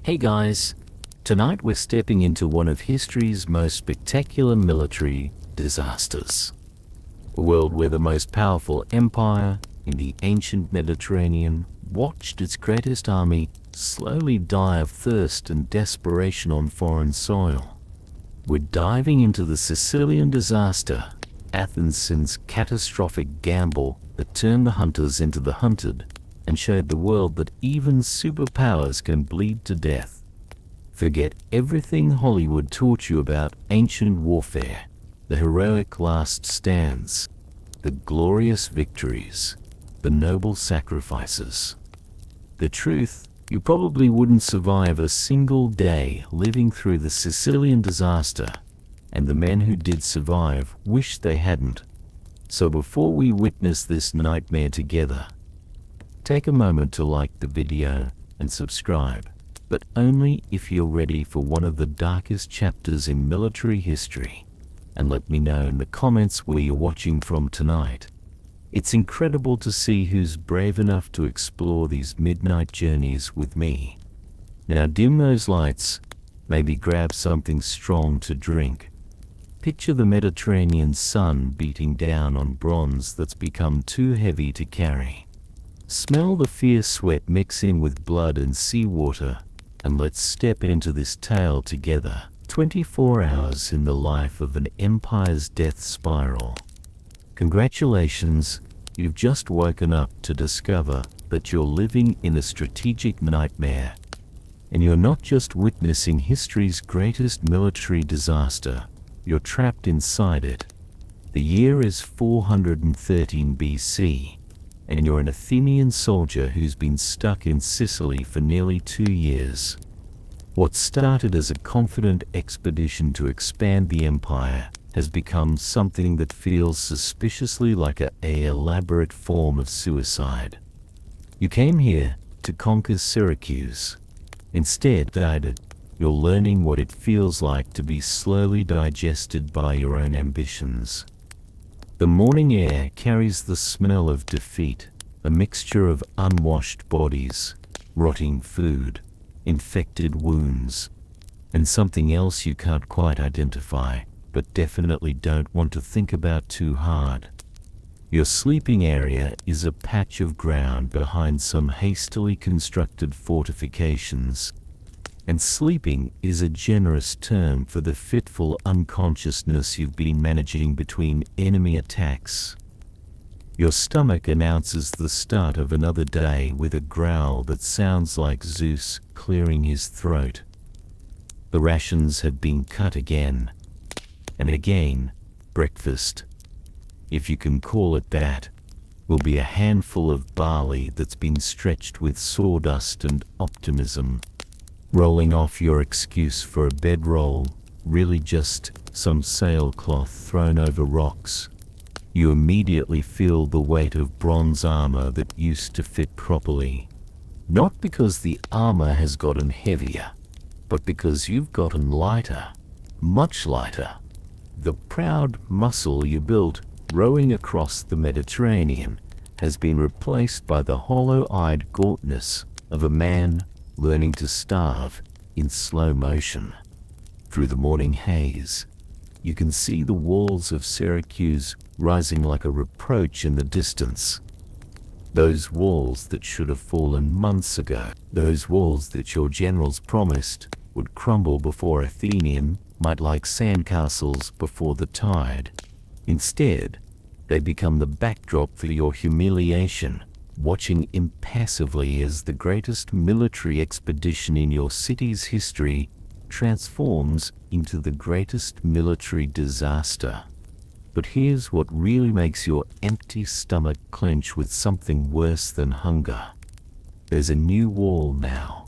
Hey guys, tonight we're stepping into one of history's most spectacular military disasters. A world where the most powerful empire in the ancient Mediterranean watched its greatest army slowly die of thirst and desperation on foreign soil. We're diving into the Sicilian disaster, Athens' catastrophic gamble that turned the hunters into the hunted and showed the world that even superpowers can bleed to death. Forget everything Hollywood taught you about ancient warfare, the heroic last stands, the glorious victories, the noble sacrifices. The truth, you probably wouldn't survive a single day living through the Sicilian disaster, and the men who did survive wish they hadn't. So before we witness this nightmare together, take a moment to like the video and subscribe, but only if you're ready for one of the darkest chapters in military history. And let me know in the comments where you're watching from tonight. It's incredible to see who's brave enough to explore these midnight journeys with me. Now dim those lights, maybe grab something strong to drink. Picture the Mediterranean sun beating down on bronze that's become too heavy to carry. Smell the fierce sweat mixing with blood and seawater, and let's step into this tale together. 24 hours in the life of an empire's death spiral. Congratulations, you've just woken up to discover that you're living in a strategic nightmare. And you're not just witnessing history's greatest military disaster, you're trapped inside it. The year is 413 BC. And you're an Athenian soldier who's been stuck in Sicily for nearly 2 years. What started as a confident expedition to expand the empire has become something that feels suspiciously like a elaborate form of suicide. You came here to conquer Syracuse. Instead, you're learning what it feels like to be slowly digested by your own ambitions. The morning air carries the smell of defeat, a mixture of unwashed bodies, rotting food, infected wounds, and something else you can't quite identify, but definitely don't want to think about too hard. Your sleeping area is a patch of ground behind some hastily constructed fortifications. And sleeping is a generous term for the fitful unconsciousness you've been managing between enemy attacks. Your stomach announces the start of another day with a growl that sounds like Zeus clearing his throat. The rations have been cut again. And again, breakfast, if you can call it that, will be a handful of barley that's been stretched with sawdust and optimism. Rolling off your excuse for a bedroll, really just some sailcloth thrown over rocks. You immediately feel the weight of bronze armor that used to fit properly. Not because the armor has gotten heavier, but because you've gotten lighter, much lighter. The proud muscle you built rowing across the Mediterranean has been replaced by the hollow-eyed gauntness of a man learning to starve in slow motion. Through the morning haze, you can see the walls of Syracuse rising like a reproach in the distance. Those walls that should have fallen months ago, those walls that your generals promised would crumble before Athenian might like sandcastles before the tide. Instead, they become the backdrop for your humiliation, watching impassively as the greatest military expedition in your city's history transforms into the greatest military disaster. But here's what really makes your empty stomach clench with something worse than hunger. There's a new wall now.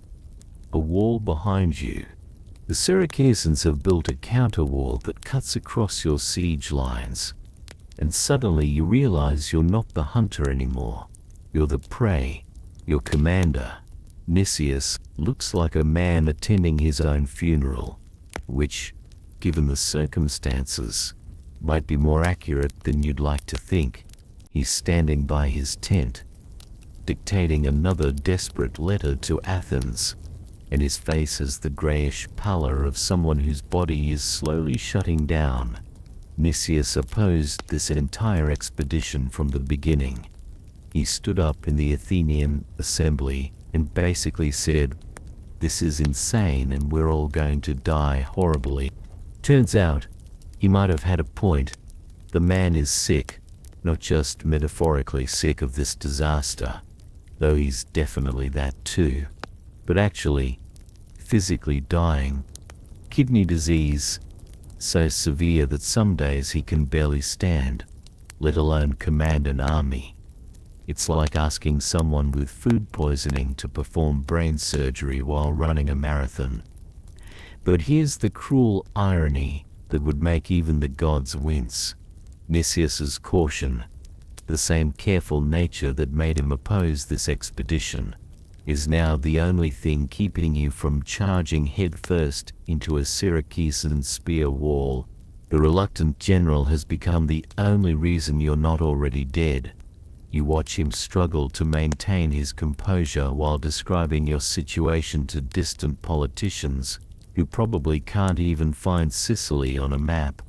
A wall behind you. The Syracusans have built a counter-wall that cuts across your siege lines. And suddenly you realize you're not the hunter anymore. You're the prey. Your commander, Nicias, looks like a man attending his own funeral, which, given the circumstances, might be more accurate than you'd like to think. He's standing by his tent, dictating another desperate letter to Athens, and his face has the greyish pallor of someone whose body is slowly shutting down. Nicias opposed this entire expedition from the beginning. He stood up in the Athenian assembly and basically said, "This is insane and we're all going to die horribly." Turns out, he might have had a point. The man is sick, not just metaphorically sick of this disaster, though he's definitely that too, but actually, physically dying. Kidney disease, so severe that some days he can barely stand, let alone command an army. It's like asking someone with food poisoning to perform brain surgery while running a marathon. But here's the cruel irony that would make even the gods wince. Nicias's caution, the same careful nature that made him oppose this expedition, is now the only thing keeping you from charging headfirst into a Syracusan spear wall. The reluctant general has become the only reason you're not already dead. You watch him struggle to maintain his composure while describing your situation to distant politicians, who probably can't even find Sicily on a map.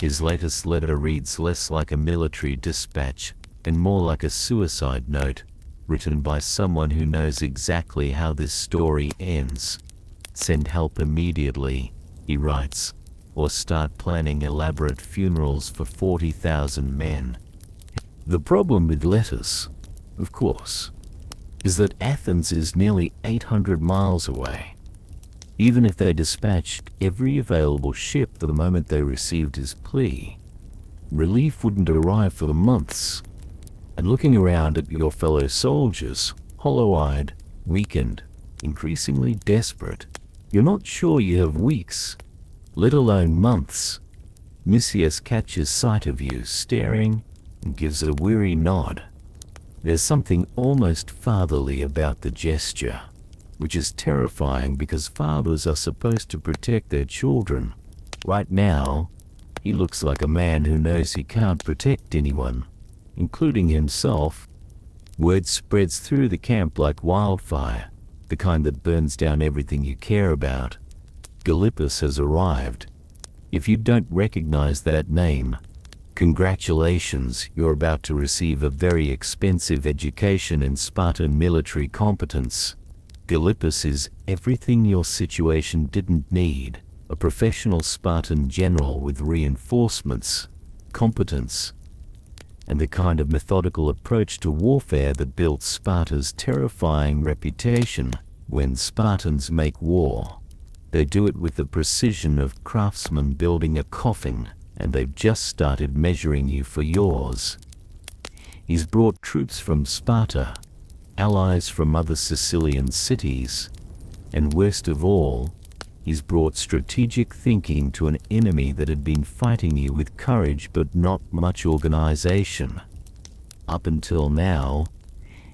His latest letter reads less like a military dispatch and more like a suicide note, written by someone who knows exactly how this story ends. "Send help immediately," he writes, "or start planning elaborate funerals for 40,000 men." The problem with letters, of course, is that Athens is nearly 800 miles away. Even if they dispatched every available ship the moment they received his plea, relief wouldn't arrive for months. And looking around at your fellow soldiers, hollow-eyed, weakened, increasingly desperate, you're not sure you have weeks, let alone months. Nicias catches sight of you staring and gives a weary nod. There's something almost fatherly about the gesture, which is terrifying because fathers are supposed to protect their children. Right now, he looks like a man who knows he can't protect anyone, including himself. Word spreads through the camp like wildfire, the kind that burns down everything you care about. Gylippus has arrived. If you don't recognize that name, congratulations, you're about to receive a very expensive education in Spartan military competence. Gylippus is everything your situation didn't need: a professional Spartan general with reinforcements, competence, and the kind of methodical approach to warfare that built Sparta's terrifying reputation. When Spartans make war, they do it with the precision of craftsmen building a coffin, and they've just started measuring you for yours. He's brought troops from Sparta, allies from other Sicilian cities, and worst of all, he's brought strategic thinking to an enemy that had been fighting you with courage but not much organization. Up until now,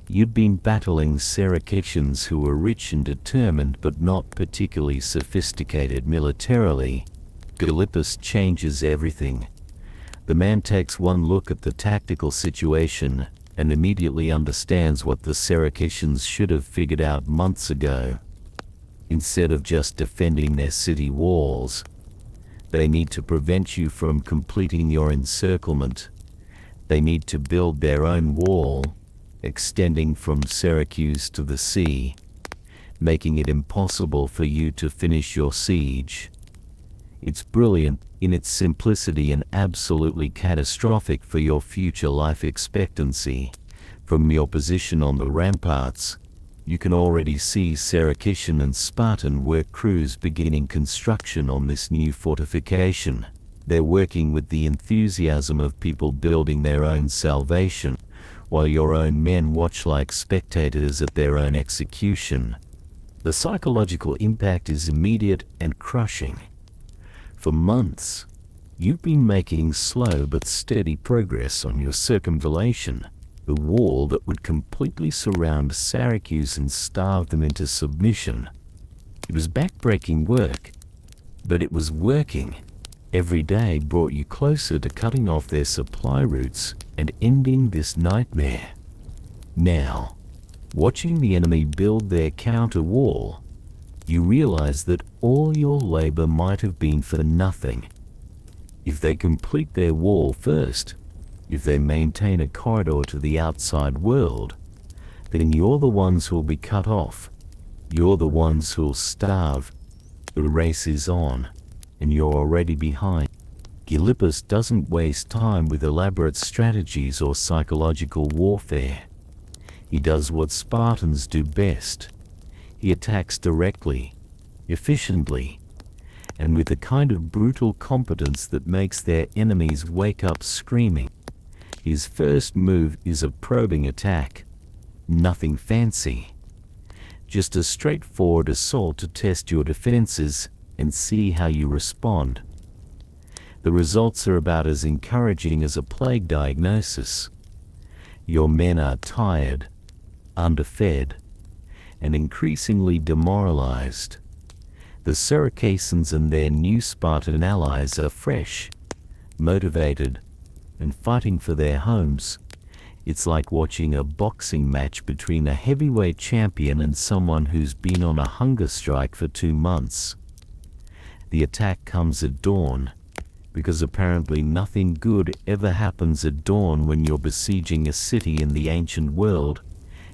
you'd been battling Syracusans who were rich and determined but not particularly sophisticated militarily. Gylippus changes everything. The man takes one look at the tactical situation and immediately understands what the Syracusans should have figured out months ago. Instead of just defending their city walls, they need to prevent you from completing your encirclement. They need to build their own wall, extending from Syracuse to the sea, making it impossible for you to finish your siege. It's brilliant in its simplicity and absolutely catastrophic for your future life expectancy. From your position on the ramparts, you can already see Syracusan and Spartan work crews beginning construction on this new fortification. They're working with the enthusiasm of people building their own salvation, while your own men watch like spectators at their own execution. The psychological impact is immediate and crushing. For months, you've been making slow but steady progress on your circumvallation, the wall that would completely surround Syracuse and starve them into submission. It was backbreaking work, but it was working. Every day brought you closer to cutting off their supply routes and ending this nightmare. Now, watching the enemy build their counter wall, you realize that all your labor might have been for nothing. If they complete their wall first, if they maintain a corridor to the outside world, then you're the ones who'll be cut off. You're the ones who'll starve. The race is on, and you're already behind. Sleepless doesn't waste time with elaborate strategies or psychological warfare. He does what Spartans do best. He attacks directly, efficiently, and with the kind of brutal competence that makes their enemies wake up screaming. His first move is a probing attack. Nothing fancy. Just a straightforward assault to test your defenses and see how you respond. The results are about as encouraging as a plague diagnosis. Your men are tired, underfed, and increasingly demoralized. The Syracusans and their new Spartan allies are fresh, motivated, and fighting for their homes. It's like watching a boxing match between a heavyweight champion and someone who's been on a hunger strike for 2 months. The attack comes at dawn, because apparently nothing good ever happens at dawn when you're besieging a city in the ancient world.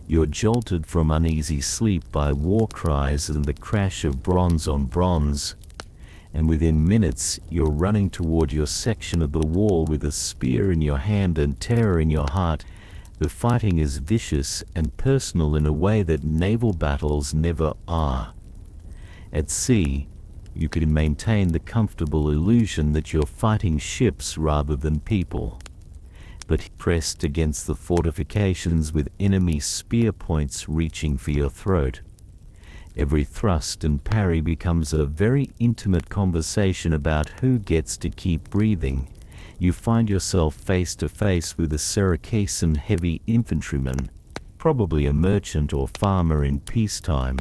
You're jolted from uneasy sleep by war cries and the crash of bronze on bronze, and within minutes you're running toward your section of the wall with a spear in your hand and terror in your heart. The fighting is vicious and personal in a way that naval battles never are. At sea, you can maintain the comfortable illusion that you're fighting ships rather than people. But pressed against the fortifications with enemy spear points reaching for your throat, every thrust and parry becomes a very intimate conversation about who gets to keep breathing. You find yourself face to face with a Syracusan heavy infantryman, probably a merchant or farmer in peacetime,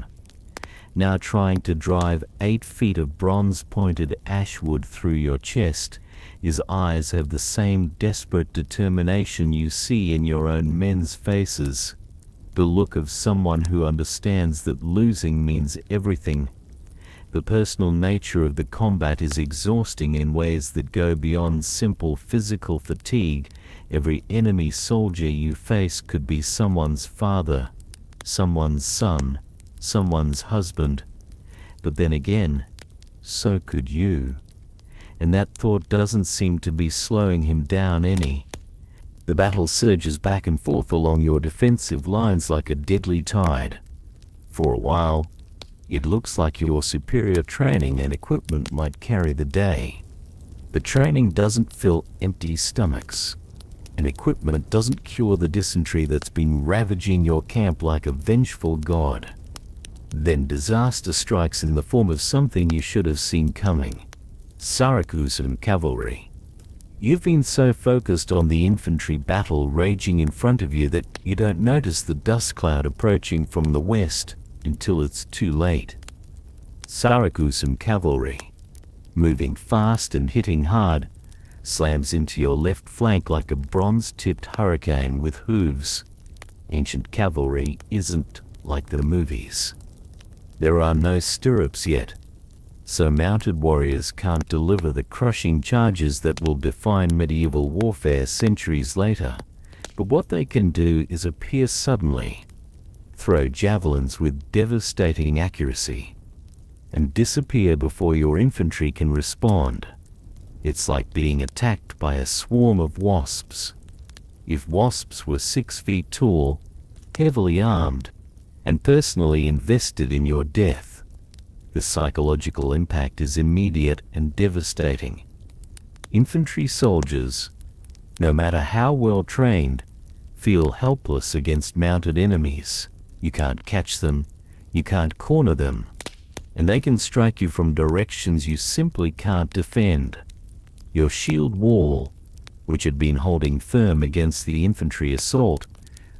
now trying to drive 8 feet of bronze-pointed ashwood through your chest. His eyes have the same desperate determination you see in your own men's faces, the look of someone who understands that losing means everything. The personal nature of the combat is exhausting in ways that go beyond simple physical fatigue. Every enemy soldier you face could be someone's father, someone's son, someone's husband. But then again, so could you. And that thought doesn't seem to be slowing him down any. The battle surges back and forth along your defensive lines like a deadly tide. For a while, it looks like your superior training and equipment might carry the day. But training doesn't fill empty stomachs, and equipment doesn't cure the dysentery that's been ravaging your camp like a vengeful god. Then disaster strikes in the form of something you should have seen coming. Syracusan cavalry. You've been so focused on the infantry battle raging in front of you that you don't notice the dust cloud approaching from the west until it's too late. Syracusan cavalry, moving fast and hitting hard, slams into your left flank like a bronze-tipped hurricane with hooves. Ancient cavalry isn't like the movies. There are no stirrups yet, so mounted warriors can't deliver the crushing charges that will define medieval warfare centuries later. But what they can do is appear suddenly, throw javelins with devastating accuracy, and disappear before your infantry can respond. It's like being attacked by a swarm of wasps. If wasps were 6 feet tall, heavily armed, and personally invested in your death, the psychological impact is immediate and devastating. Infantry soldiers, no matter how well trained, feel helpless against mounted enemies. You can't catch them, you can't corner them, and they can strike you from directions you simply can't defend. Your shield wall, which had been holding firm against the infantry assault,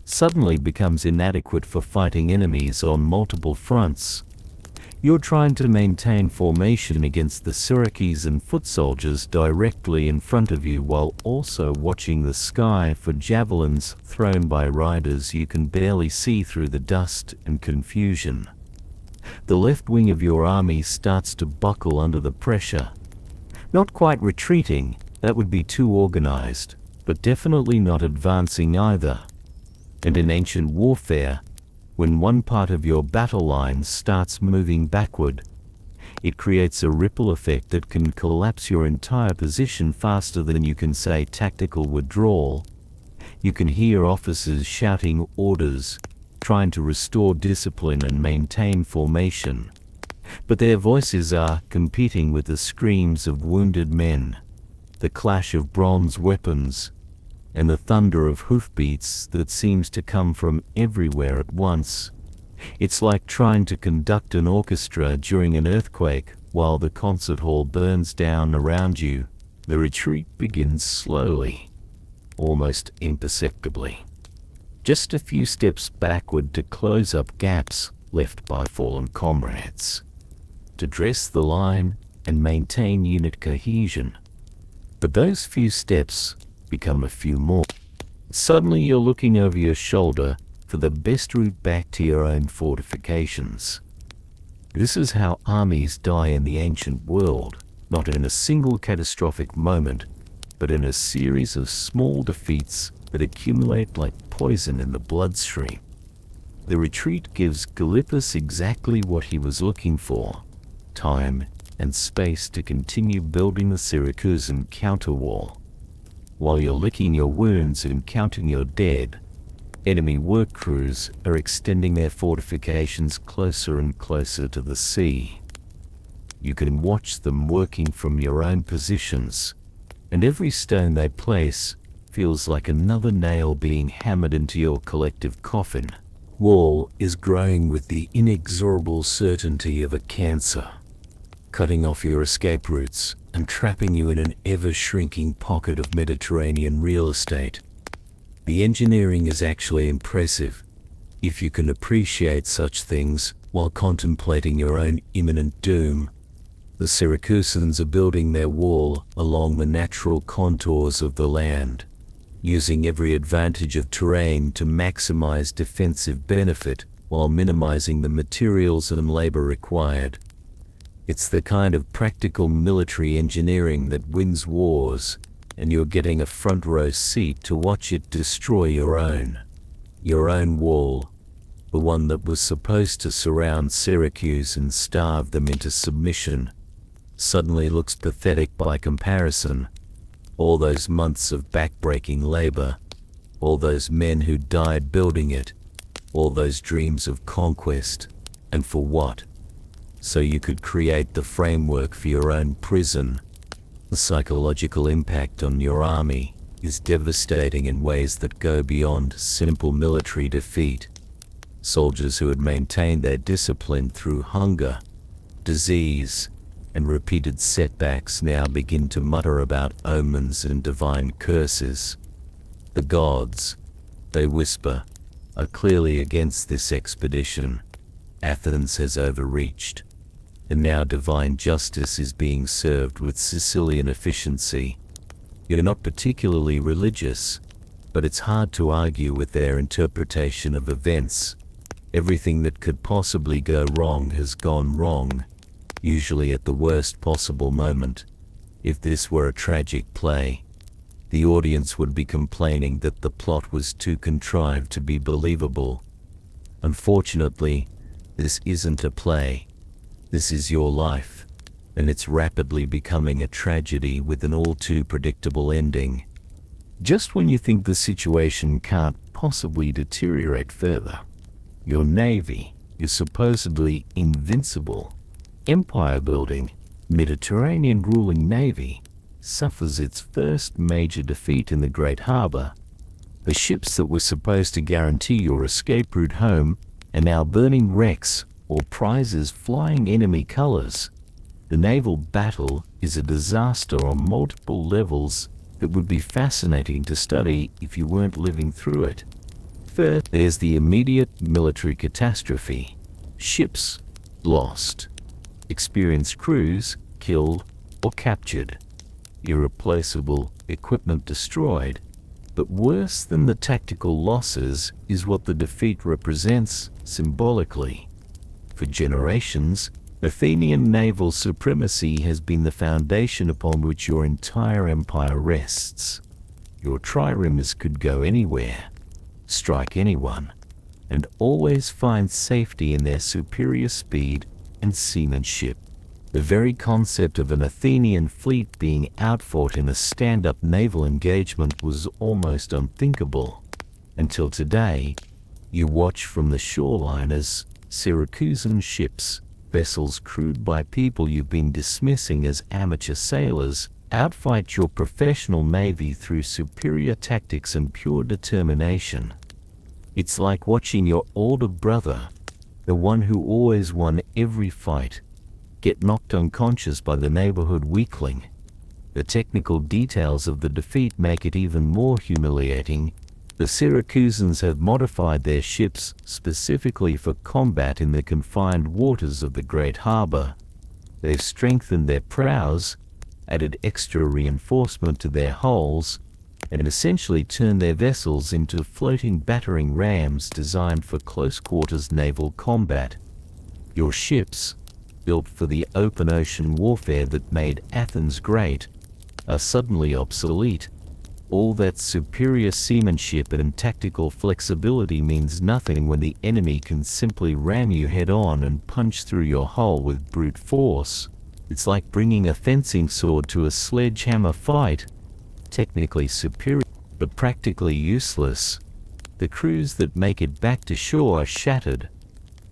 suddenly becomes inadequate for fighting enemies on multiple fronts. You're trying to maintain formation against the Syracusan foot soldiers directly in front of you while also watching the sky for javelins thrown by riders you can barely see through the dust and confusion. The left wing of your army starts to buckle under the pressure. Not quite retreating, that would be too organized, but definitely not advancing either. And in ancient warfare, when one part of your battle line starts moving backward, it creates a ripple effect that can collapse your entire position faster than you can say tactical withdrawal. You can hear officers shouting orders, trying to restore discipline and maintain formation. But their voices are competing with the screams of wounded men, the clash of bronze weapons, and the thunder of hoofbeats that seems to come from everywhere at once. It's like trying to conduct an orchestra during an earthquake while the concert hall burns down around you. The retreat begins slowly, almost imperceptibly. Just a few steps backward to close up gaps left by fallen comrades, to dress the line and maintain unit cohesion. But those few steps become a few more. Suddenly you're looking over your shoulder for the best route back to your own fortifications. This is how armies die in the ancient world, not in a single catastrophic moment, but in a series of small defeats that accumulate like poison in the bloodstream. The retreat gives Gylippus exactly what he was looking for: time and space to continue building the Syracusan counterwall. While you're licking your wounds and counting your dead, enemy work crews are extending their fortifications closer and closer to the sea. You can watch them working from your own positions, and every stone they place feels like another nail being hammered into your collective coffin. Wall is growing with the inexorable certainty of a cancer, cutting off your escape routes and trapping you in an ever-shrinking pocket of Mediterranean real estate. The engineering is actually impressive, if you can appreciate such things while contemplating your own imminent doom. The Syracusans are building their wall along the natural contours of the land, using every advantage of terrain to maximize defensive benefit while minimizing the materials and labor required. It's the kind of practical military engineering that wins wars, and you're getting a front row seat to watch it destroy your own wall, the one that was supposed to surround Syracuse and starve them into submission. Suddenly looks pathetic by comparison. All those months of backbreaking labor, all those men who died building it, all those dreams of conquest, and for what? So you could create the framework for your own prison. The psychological impact on your army is devastating in ways that go beyond simple military defeat. Soldiers who had maintained their discipline through hunger, disease, and repeated setbacks now begin to mutter about omens and divine curses. The gods, they whisper, are clearly against this expedition. Athens has overreached, and now divine justice is being served with Sicilian efficiency. You're not particularly religious, but it's hard to argue with their interpretation of events. Everything that could possibly go wrong has gone wrong, usually at the worst possible moment. If this were a tragic play, the audience would be complaining that the plot was too contrived to be believable. Unfortunately, this isn't a play. This is your life, and it's rapidly becoming a tragedy with an all too predictable ending. Just when you think the situation can't possibly deteriorate further, your navy, your supposedly invincible, empire-building, Mediterranean ruling navy, suffers its first major defeat in the Great Harbor. The ships that were supposed to guarantee your escape route home are now burning wrecks or prizes flying enemy colors. The naval battle is a disaster on multiple levels that would be fascinating to study if you weren't living through it. First, there's the immediate military catastrophe. Ships lost. Experienced crews killed or captured. Irreplaceable equipment destroyed. But worse than the tactical losses is what the defeat represents symbolically. For generations, Athenian naval supremacy has been the foundation upon which your entire empire rests. Your triremes could go anywhere, strike anyone, and always find safety in their superior speed and seamanship. The very concept of an Athenian fleet being outfought in a stand-up naval engagement was almost unthinkable. Until today, you watch from the shoreline as Syracusan ships, vessels crewed by people you've been dismissing as amateur sailors, outfight your professional navy through superior tactics and pure determination. It's like watching your older brother, the one who always won every fight, get knocked unconscious by the neighborhood weakling. The technical details of the defeat make it even more humiliating. The Syracusans have modified their ships specifically for combat in the confined waters of the Great Harbor. They've strengthened their prows, added extra reinforcement to their hulls, and essentially turned their vessels into floating battering rams designed for close-quarters naval combat. Your ships, built for the open ocean warfare that made Athens great, are suddenly obsolete. All that superior seamanship and tactical flexibility means nothing when the enemy can simply ram you head-on and punch through your hull with brute force. It's like bringing a fencing sword to a sledgehammer fight. Technically superior, but practically useless. The crews that make it back to shore are shattered,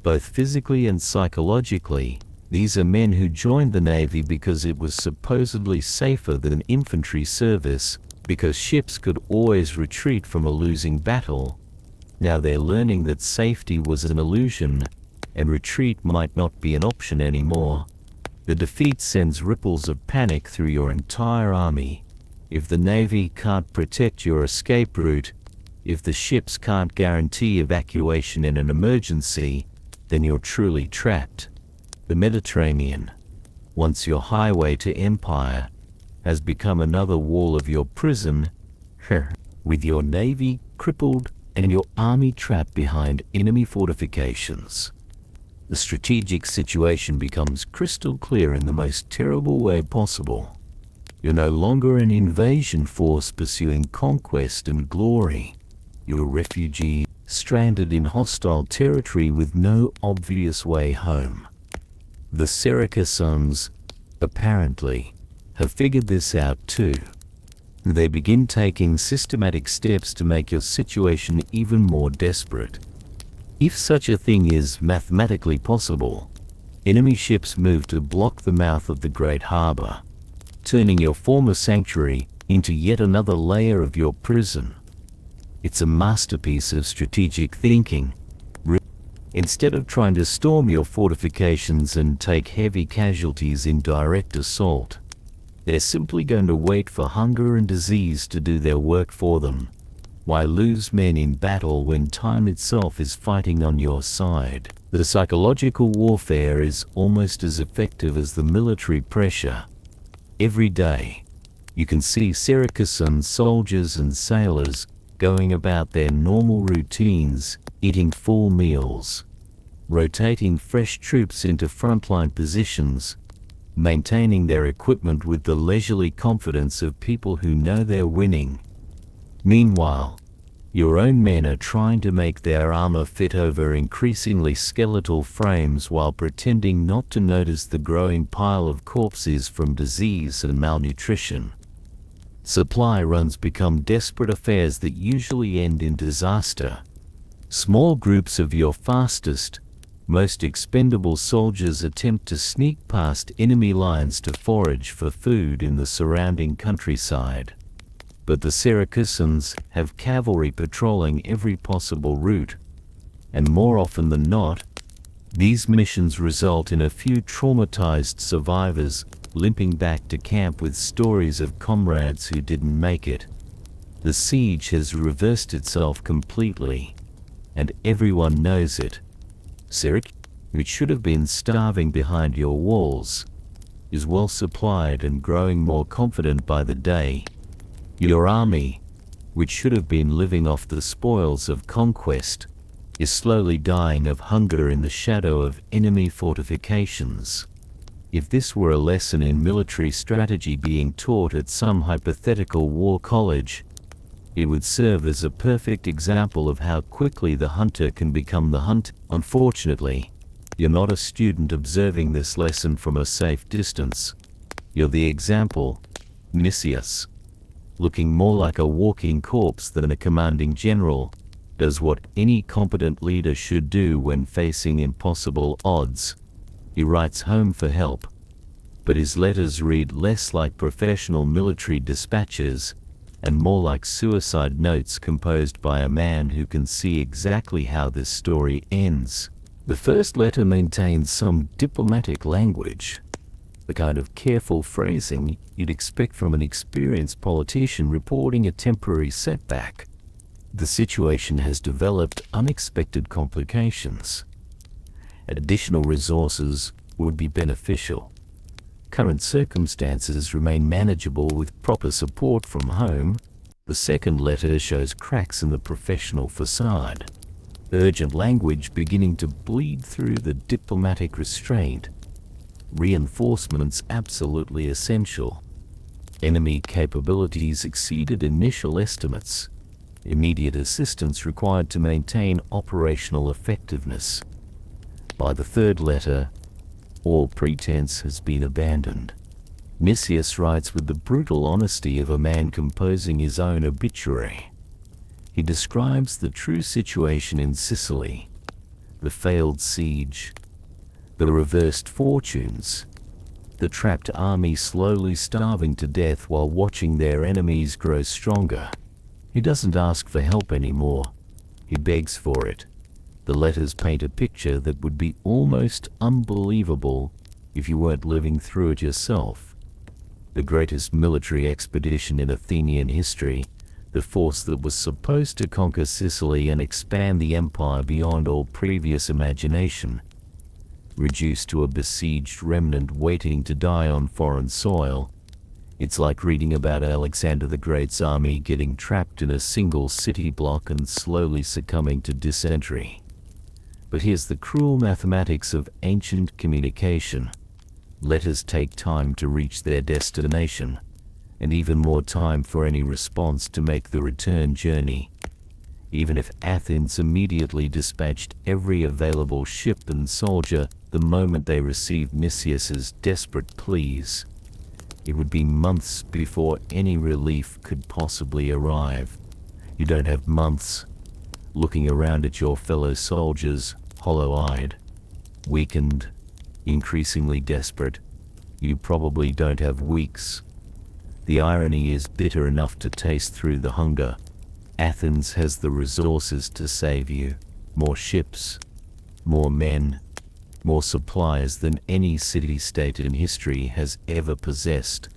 both physically and psychologically. These are men who joined the Navy because it was supposedly safer than infantry service, because ships could always retreat from a losing battle. Now they're learning that safety was an illusion, and retreat might not be an option anymore. The defeat sends ripples of panic through your entire army. If the Navy can't protect your escape route, if the ships can't guarantee evacuation in an emergency, then you're truly trapped. The Mediterranean, once your highway to empire, has become another wall of your prison, with your navy crippled and your army trapped behind enemy fortifications. The strategic situation becomes crystal clear in the most terrible way possible. You're no longer an invasion force pursuing conquest and glory. You're a refugee, stranded in hostile territory with no obvious way home. The Syracusans, apparently, have figured this out too. They begin taking systematic steps to make your situation even more desperate. If such a thing is mathematically possible, enemy ships move to block the mouth of the Great Harbor, turning your former sanctuary into yet another layer of your prison. It's a masterpiece of strategic thinking. Instead of trying to storm your fortifications and take heavy casualties in direct assault, they're simply going to wait for hunger and disease to do their work for them. Why lose men in battle when time itself is fighting on your side? The psychological warfare is almost as effective as the military pressure. Every day, you can see Syracusan soldiers and sailors going about their normal routines, eating full meals, rotating fresh troops into frontline positions, maintaining their equipment with the leisurely confidence of people who know they're winning. Meanwhile, your own men are trying to make their armor fit over increasingly skeletal frames while pretending not to notice the growing pile of corpses from disease and malnutrition. Supply runs become desperate affairs that usually end in disaster. Small groups of your fastest, most expendable soldiers attempt to sneak past enemy lines to forage for food in the surrounding countryside. But the Syracusans have cavalry patrolling every possible route, and more often than not, these missions result in a few traumatized survivors limping back to camp with stories of comrades who didn't make it. The siege has reversed itself completely, and everyone knows it. Syracuse, which should have been starving behind your walls, is well supplied and growing more confident by the day. Your army, which should have been living off the spoils of conquest, is slowly dying of hunger in the shadow of enemy fortifications. If this were a lesson in military strategy being taught at some hypothetical war college, it would serve as a perfect example of how quickly the hunter can become the hunt. Unfortunately, you're not a student observing this lesson from a safe distance. You're the example, Nicias, looking more like a walking corpse than a commanding general, does what any competent leader should do when facing impossible odds. He writes home for help, but his letters read less like professional military dispatches and more like suicide notes composed by a man who can see exactly how this story ends. The first letter maintains some diplomatic language, the kind of careful phrasing you'd expect from an experienced politician reporting a temporary setback. The situation has developed unexpected complications. Additional resources would be beneficial. Current circumstances remain manageable with proper support from home. The second letter shows cracks in the professional facade. Urgent language beginning to bleed through the diplomatic restraint. Reinforcements absolutely essential. Enemy capabilities exceeded initial estimates. Immediate assistance required to maintain operational effectiveness. By the third letter, all pretense has been abandoned. Nicias writes with the brutal honesty of a man composing his own obituary. He describes the true situation in Sicily, the failed siege, the reversed fortunes, the trapped army slowly starving to death while watching their enemies grow stronger. He doesn't ask for help anymore. He begs for it. The letters paint a picture that would be almost unbelievable if you weren't living through it yourself. The greatest military expedition in Athenian history, the force that was supposed to conquer Sicily and expand the empire beyond all previous imagination, reduced to a besieged remnant waiting to die on foreign soil. It's like reading about Alexander the Great's army getting trapped in a single city block and slowly succumbing to dysentery. But here's the cruel mathematics of ancient communication. Letters take time to reach their destination, and even more time for any response to make the return journey. Even if Athens immediately dispatched every available ship and soldier the moment they received Nicias's desperate pleas, it would be months before any relief could possibly arrive. You don't have months. Looking around at your fellow soldiers, hollow-eyed, weakened, increasingly desperate, you probably don't have weeks. The irony is bitter enough to taste through the hunger. Athens has the resources to save you. More ships, more men, more supplies than any city-state in history has ever possessed.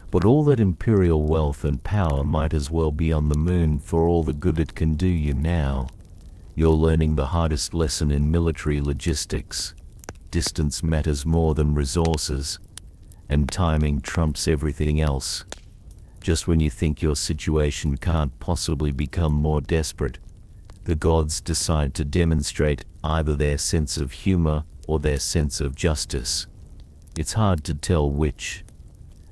But all that imperial wealth and power might as well be on the moon for all the good it can do you now. You're learning the hardest lesson in military logistics. Distance matters more than resources, and timing trumps everything else. Just when you think your situation can't possibly become more desperate, the gods decide to demonstrate either their sense of humor or their sense of justice. It's hard to tell which.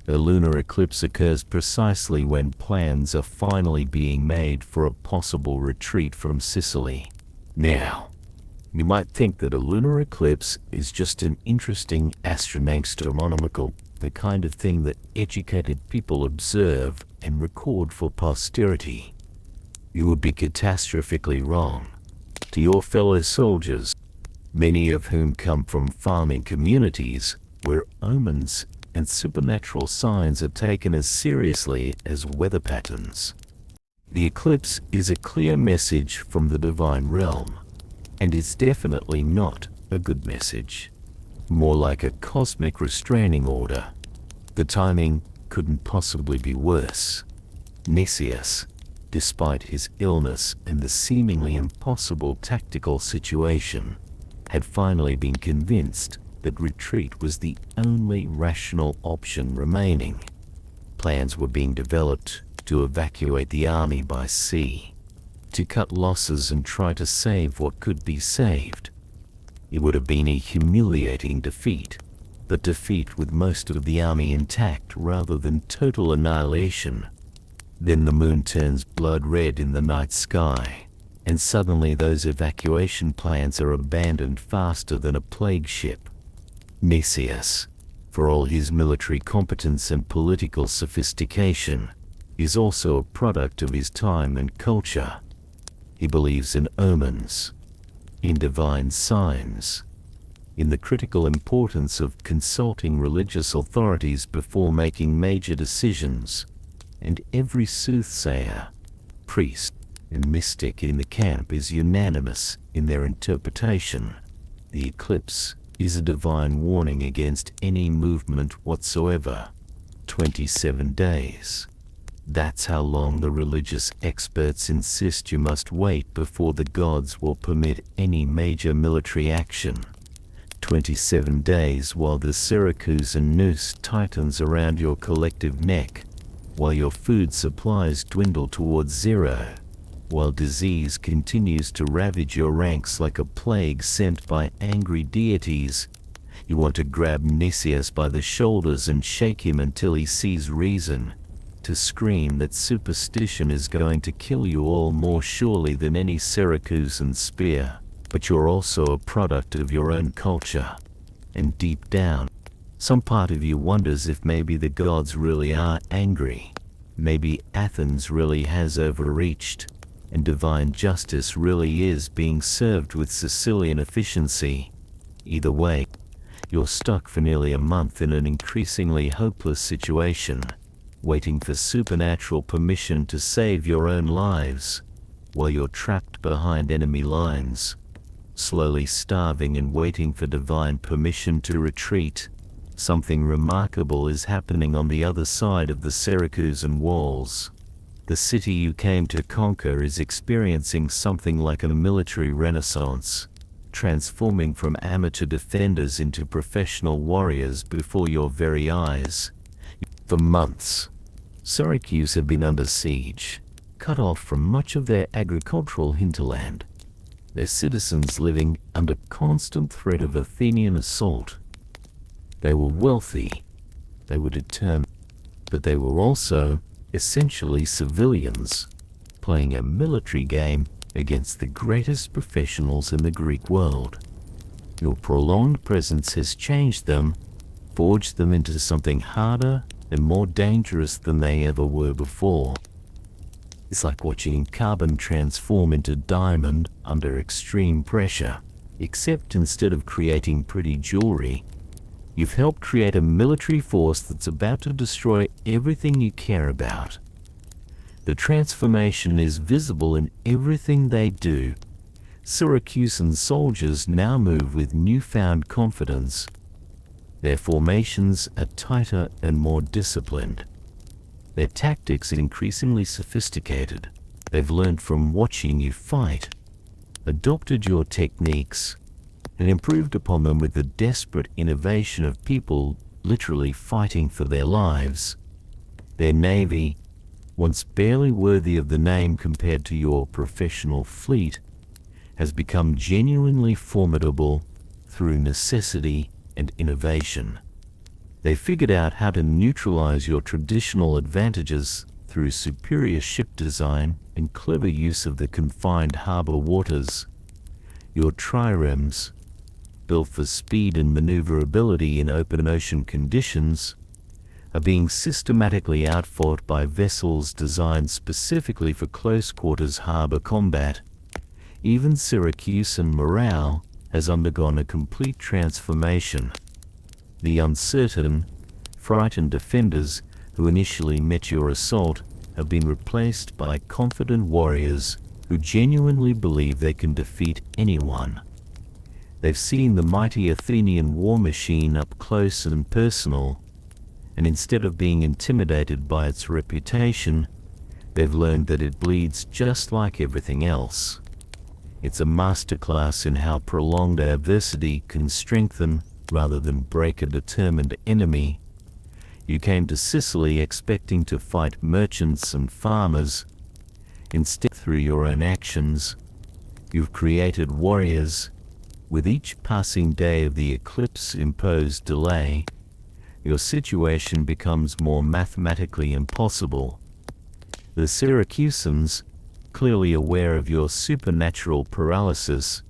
A lunar eclipse occurs precisely when plans are finally being made for a possible retreat from Sicily. Now, you might think that a lunar eclipse is just an interesting astronomical, the kind of thing that educated people observe and record for posterity. You would be catastrophically wrong. To your fellow soldiers, many of whom come from farming communities where omens and supernatural signs are taken as seriously as weather patterns, the eclipse is a clear message from the divine realm, and it's definitely not a good message. More like a cosmic restraining order. The timing couldn't possibly be worse. Nicias, despite his illness and the seemingly impossible tactical situation, had finally been convinced that retreat was the only rational option remaining. Plans were being developed to evacuate the army by sea, to cut losses and try to save what could be saved. It would have been a humiliating defeat, but defeat with most of the army intact rather than total annihilation. Then the moon turns blood red in the night sky, and suddenly those evacuation plans are abandoned faster than a plague ship. Nicias, for all his military competence and political sophistication, is also a product of his time and culture. He believes in omens, in divine signs, in the critical importance of consulting religious authorities before making major decisions, and every soothsayer, priest, and mystic in the camp is unanimous in their interpretation. The eclipse is a divine warning against any movement whatsoever. 27 days. That's how long the religious experts insist you must wait before the gods will permit any major military action. 27 days while the Syracuse noose tightens around your collective neck, while your food supplies dwindle towards zero, while disease continues to ravage your ranks like a plague sent by angry deities. You want to grab Nicias by the shoulders and shake him until he sees reason, to scream that superstition is going to kill you all more surely than any Syracusan spear. But you're also a product of your own culture, and deep down, some part of you wonders if maybe the gods really are angry, maybe Athens really has overreached, and divine justice really is being served with Sicilian efficiency. Either way, you're stuck for nearly a month in an increasingly hopeless situation, waiting for supernatural permission to save your own lives, while you're trapped behind enemy lines, slowly starving and waiting for divine permission to retreat. Something remarkable is happening on the other side of the Syracusan walls. The city you came to conquer is experiencing something like a military renaissance, transforming from amateur defenders into professional warriors before your very eyes. For months, Syracuse have been under siege, cut off from much of their agricultural hinterland, their citizens living under constant threat of Athenian assault. They were wealthy, they were determined, but they were also essentially civilians, playing a military game against the greatest professionals in the Greek world. Your prolonged presence has changed them, forged them into something harder and more dangerous than they ever were before. It's like watching carbon transform into diamond under extreme pressure, except instead of creating pretty jewelry, you've helped create a military force that's about to destroy everything you care about. The transformation is visible in everything they do. Syracusan soldiers now move with newfound confidence. Their formations are tighter and more disciplined. Their tactics are increasingly sophisticated. They've learned from watching you fight, adopted your techniques, and improved upon them with the desperate innovation of people literally fighting for their lives. Their navy, once barely worthy of the name compared to your professional fleet, has become genuinely formidable through necessity and innovation. They figured out how to neutralize your traditional advantages through superior ship design and clever use of the confined harbor waters. Your triremes, built for speed and maneuverability in open ocean conditions, are being systematically outfought by vessels designed specifically for close quarters harbor combat. Even Syracusan morale has undergone a complete transformation. The uncertain, frightened defenders who initially met your assault have been replaced by confident warriors who genuinely believe they can defeat anyone. They've seen the mighty Athenian war machine up close and personal, and instead of being intimidated by its reputation, they've learned that it bleeds just like everything else. It's a masterclass in how prolonged adversity can strengthen rather than break a determined enemy. You came to Sicily expecting to fight merchants and farmers. Instead, through your own actions, you've created warriors. With each passing day of the eclipse-imposed delay, your situation becomes more mathematically impossible. The Syracusans, clearly aware of your supernatural paralysis,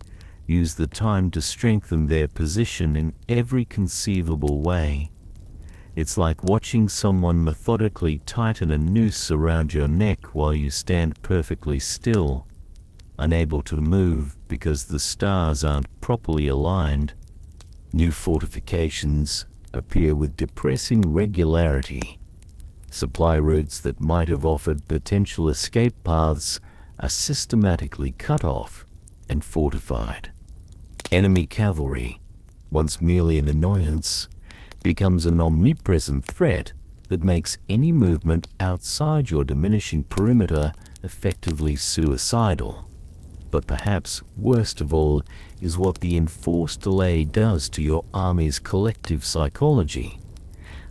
use the time to strengthen their position in every conceivable way. It's like watching someone methodically tighten a noose around your neck while you stand perfectly still, unable to move because the stars aren't properly aligned. New fortifications appear with depressing regularity. Supply routes that might have offered potential escape paths are systematically cut off and fortified. Enemy cavalry, once merely an annoyance, becomes an omnipresent threat that makes any movement outside your diminishing perimeter effectively suicidal. But perhaps worst of all is what the enforced delay does to your army's collective psychology.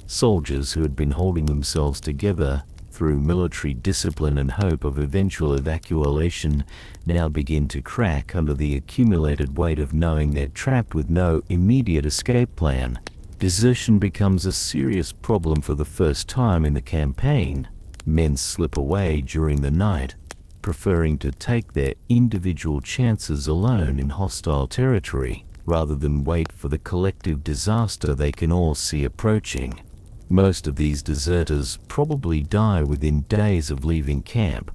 Soldiers who had been holding themselves together through military discipline and hope of eventual evacuation now begin to crack under the accumulated weight of knowing they're trapped with no immediate escape plan. Desertion becomes a serious problem for the first time in the campaign. Men slip away during the night, preferring to take their individual chances alone in hostile territory, rather than wait for the collective disaster they can all see approaching. Most of these deserters probably die within days of leaving camp,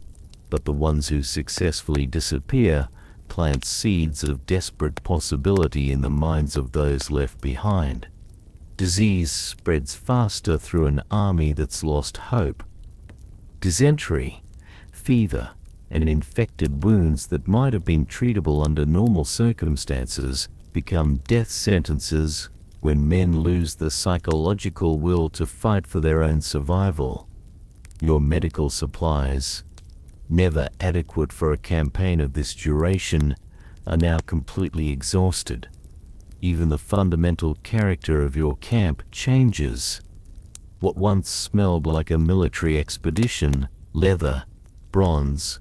but the ones who successfully disappear plant seeds of desperate possibility in the minds of those left behind. Disease spreads faster through an army that's lost hope. Dysentery, fever, and infected wounds that might have been treatable under normal circumstances become death sentences when men lose the psychological will to fight for their own survival. Your medical supplies, never adequate for a campaign of this duration, are now completely exhausted. Even the fundamental character of your camp changes. What once smelled like a military expedition, leather, bronze,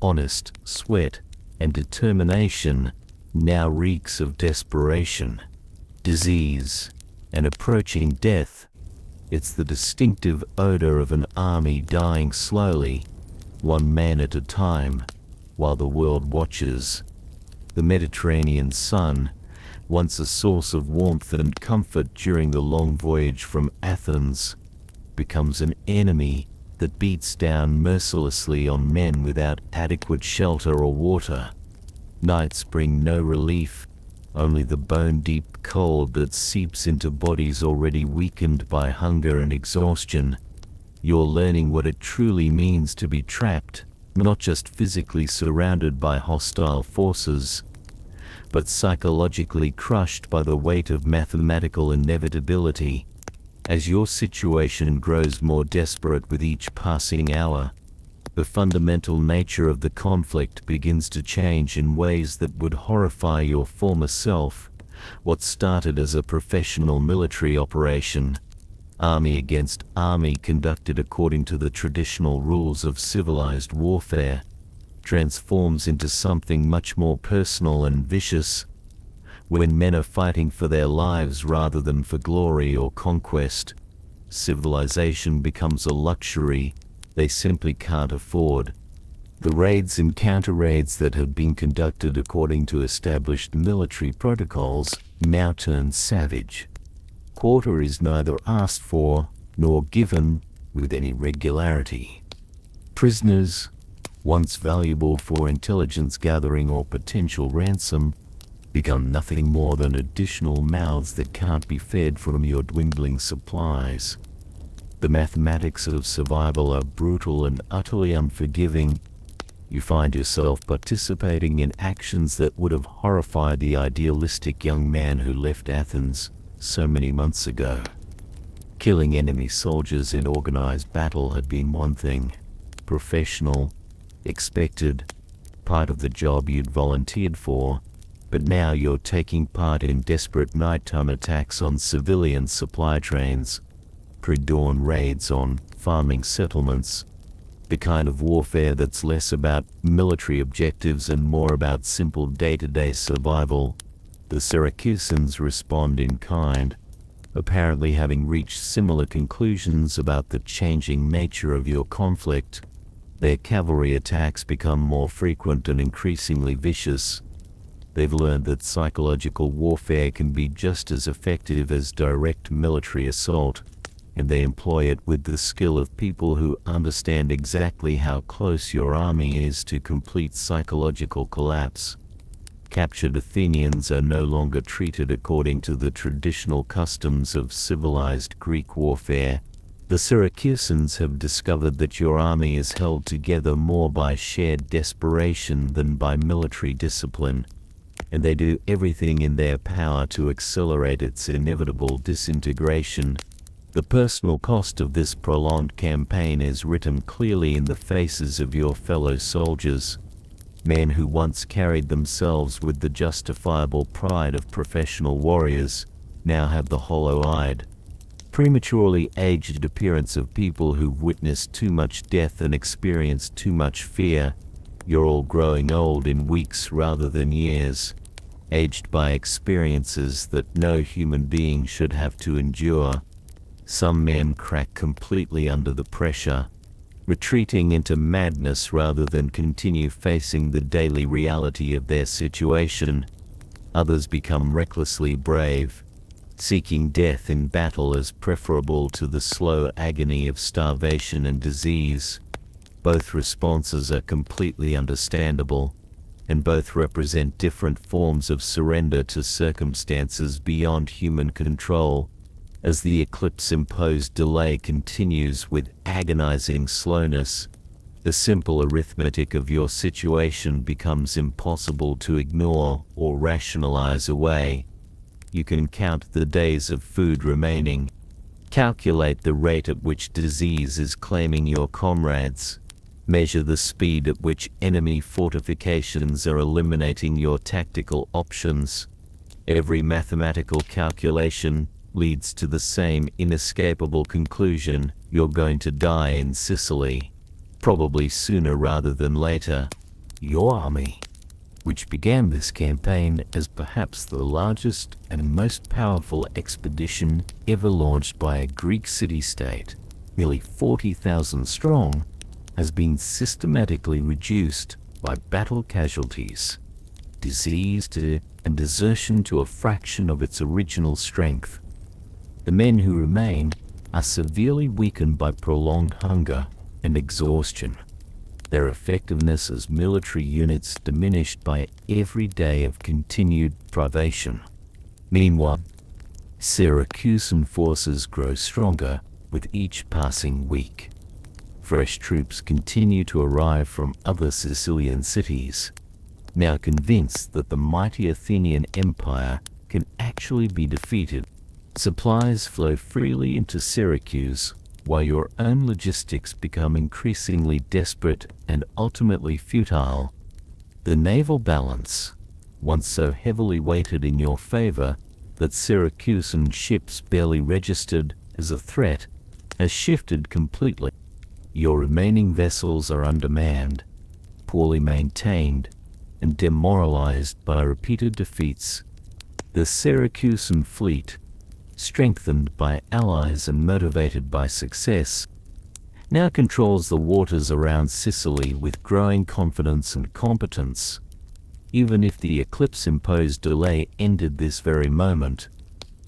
honest sweat, and determination, now reeks of desperation, disease, and approaching death. It's the distinctive odor of an army dying slowly, one man at a time, while the world watches. The Mediterranean sun, once a source of warmth and comfort during the long voyage from Athens, becomes an enemy that beats down mercilessly on men without adequate shelter or water. Nights bring no relief, only the bone-deep cold that seeps into bodies already weakened by hunger and exhaustion. You're learning what it truly means to be trapped, not just physically surrounded by hostile forces, but psychologically crushed by the weight of mathematical inevitability. As your situation grows more desperate with each passing hour, the fundamental nature of the conflict begins to change in ways that would horrify your former self. What started as a professional military operation, army against army conducted according to the traditional rules of civilized warfare, transforms into something much more personal and vicious. When men are fighting for their lives rather than for glory or conquest, civilization becomes a luxury they simply can't afford. The raids and counter-raids that had been conducted according to established military protocols now turn savage. Quarter is neither asked for nor given with any regularity. Prisoners, once valuable for intelligence gathering or potential ransom, become nothing more than additional mouths that can't be fed from your dwindling supplies. The mathematics of survival are brutal and utterly unforgiving. You find yourself participating in actions that would have horrified the idealistic young man who left Athens so many months ago. Killing enemy soldiers in organized battle had been one thing, professional, expected, part of the job you'd volunteered for, but now you're taking part in desperate nighttime attacks on civilian supply trains, pre-dawn raids on farming settlements, the kind of warfare that's less about military objectives and more about simple day-to-day survival. The Syracusans respond in kind, apparently having reached similar conclusions about the changing nature of your conflict. Their cavalry attacks become more frequent and increasingly vicious. They've learned that psychological warfare can be just as effective as direct military assault, and they employ it with the skill of people who understand exactly how close your army is to complete psychological collapse. Captured Athenians are no longer treated according to the traditional customs of civilized Greek warfare. The Syracusans have discovered that your army is held together more by shared desperation than by military discipline, and they do everything in their power to accelerate its inevitable disintegration. The personal cost of this prolonged campaign is written clearly in the faces of your fellow soldiers. Men who once carried themselves with the justifiable pride of professional warriors now have the hollow-eyed, prematurely aged appearance of people who've witnessed too much death and experienced too much fear. You're all growing old in weeks rather than years, aged by experiences that no human being should have to endure. Some men crack completely under the pressure, retreating into madness rather than continue facing the daily reality of their situation. Others become recklessly brave, seeking death in battle as preferable to the slow agony of starvation and disease. Both responses are completely understandable, and both represent different forms of surrender to circumstances beyond human control. As the eclipse-imposed delay continues with agonizing slowness, the simple arithmetic of your situation becomes impossible to ignore or rationalize away. You can count the days of food remaining, calculate the rate at which disease is claiming your comrades, measure the speed at which enemy fortifications are eliminating your tactical options. Every mathematical calculation leads to the same inescapable conclusion: you're going to die in Sicily, probably sooner rather than later. Your army, which began this campaign as perhaps the largest and most powerful expedition ever launched by a Greek city-state, nearly 40,000 strong, has been systematically reduced by battle casualties, disease and desertion to a fraction of its original strength. The men who remain are severely weakened by prolonged hunger and exhaustion, their effectiveness as military units diminished by every day of continued privation. Meanwhile, Syracusan forces grow stronger with each passing week. Fresh troops continue to arrive from other Sicilian cities, now convinced that the mighty Athenian Empire can actually be defeated. Supplies flow freely into Syracuse, while your own logistics become increasingly desperate and ultimately futile. The naval balance, once so heavily weighted in your favor that Syracusan ships barely registered as a threat, has shifted completely. Your remaining vessels are undermanned, poorly maintained, and demoralized by repeated defeats. The Syracusan fleet, strengthened by allies and motivated by success, now controls the waters around Sicily with growing confidence and competence. Even if the eclipse-imposed delay ended this very moment,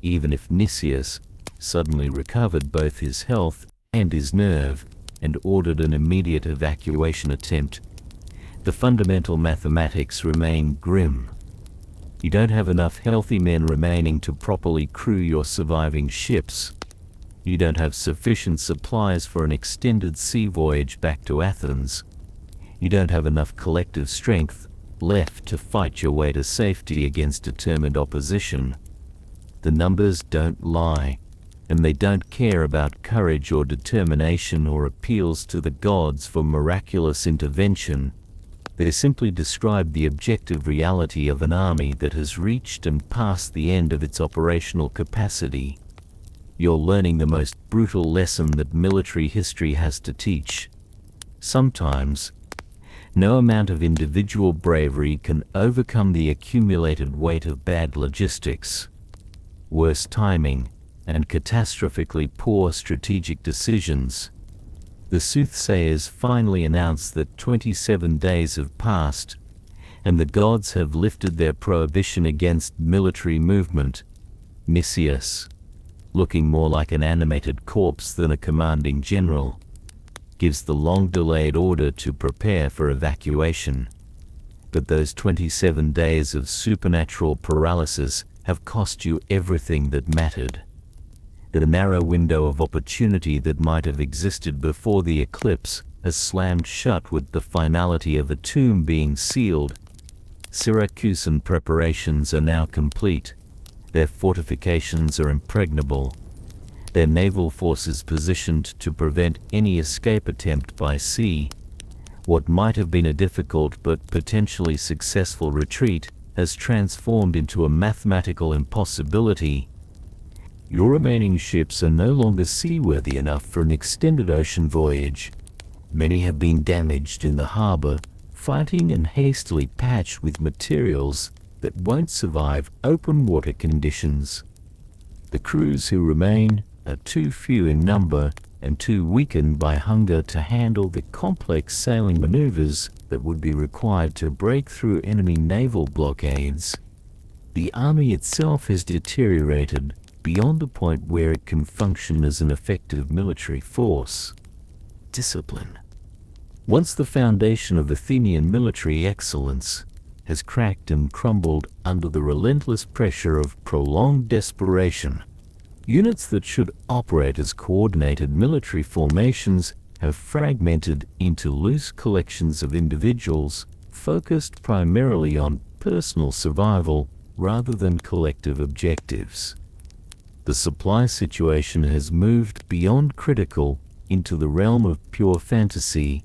even if Nicias suddenly recovered both his health and his nerve and ordered an immediate evacuation attempt, the fundamental mathematics remain grim. You don't have enough healthy men remaining to properly crew your surviving ships. You don't have sufficient supplies for an extended sea voyage back to Athens. You don't have enough collective strength left to fight your way to safety against determined opposition. The numbers don't lie, and they don't care about courage or determination or appeals to the gods for miraculous intervention. They simply describe the objective reality of an army that has reached and passed the end of its operational capacity. You're learning the most brutal lesson that military history has to teach. Sometimes, no amount of individual bravery can overcome the accumulated weight of bad logistics, worse timing, and catastrophically poor strategic decisions. The soothsayers finally announced that 27 days have passed, and the gods have lifted their prohibition against military movement. Nicias, looking more like an animated corpse than a commanding general, gives the long-delayed order to prepare for evacuation. But those 27 days of supernatural paralysis have cost you everything that mattered. The narrow window of opportunity that might have existed before the eclipse has slammed shut with the finality of a tomb being sealed. Syracusan preparations are now complete. Their fortifications are impregnable. Their naval forces positioned to prevent any escape attempt by sea. What might have been a difficult but potentially successful retreat has transformed into a mathematical impossibility. Your remaining ships are no longer seaworthy enough for an extended ocean voyage. Many have been damaged in the harbor, fighting and hastily patched with materials that won't survive open water conditions. The crews who remain are too few in number and too weakened by hunger to handle the complex sailing maneuvers that would be required to break through enemy naval blockades. The army itself has deteriorated beyond the point where it can function as an effective military force. Discipline. Once the foundation of Athenian military excellence has cracked and crumbled under the relentless pressure of prolonged desperation, units that should operate as coordinated military formations have fragmented into loose collections of individuals focused primarily on personal survival rather than collective objectives. The supply situation has moved beyond critical into the realm of pure fantasy.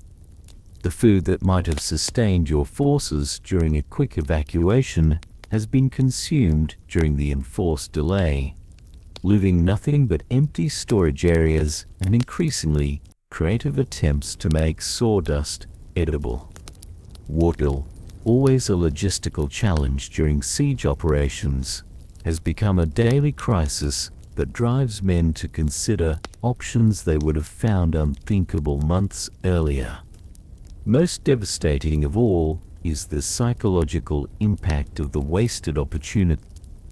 The food that might have sustained your forces during a quick evacuation has been consumed during the enforced delay, leaving nothing but empty storage areas and increasingly creative attempts to make sawdust edible. Water, always a logistical challenge during siege operations, has become a daily crisis that drives men to consider options they would have found unthinkable months earlier. Most devastating of all is the psychological impact of the wasted opportunity.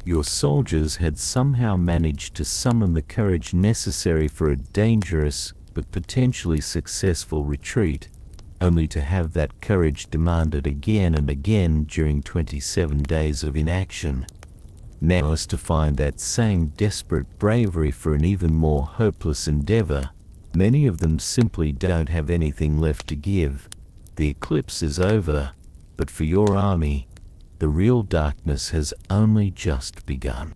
Your soldiers had somehow managed to summon the courage necessary for a dangerous but potentially successful retreat, only to have that courage demanded again and again during 27 days of inaction. Now is to find that same desperate bravery for an even more hopeless endeavor. Many of them simply don't have anything left to give. The eclipse is over, but for your army, the real darkness has only just begun.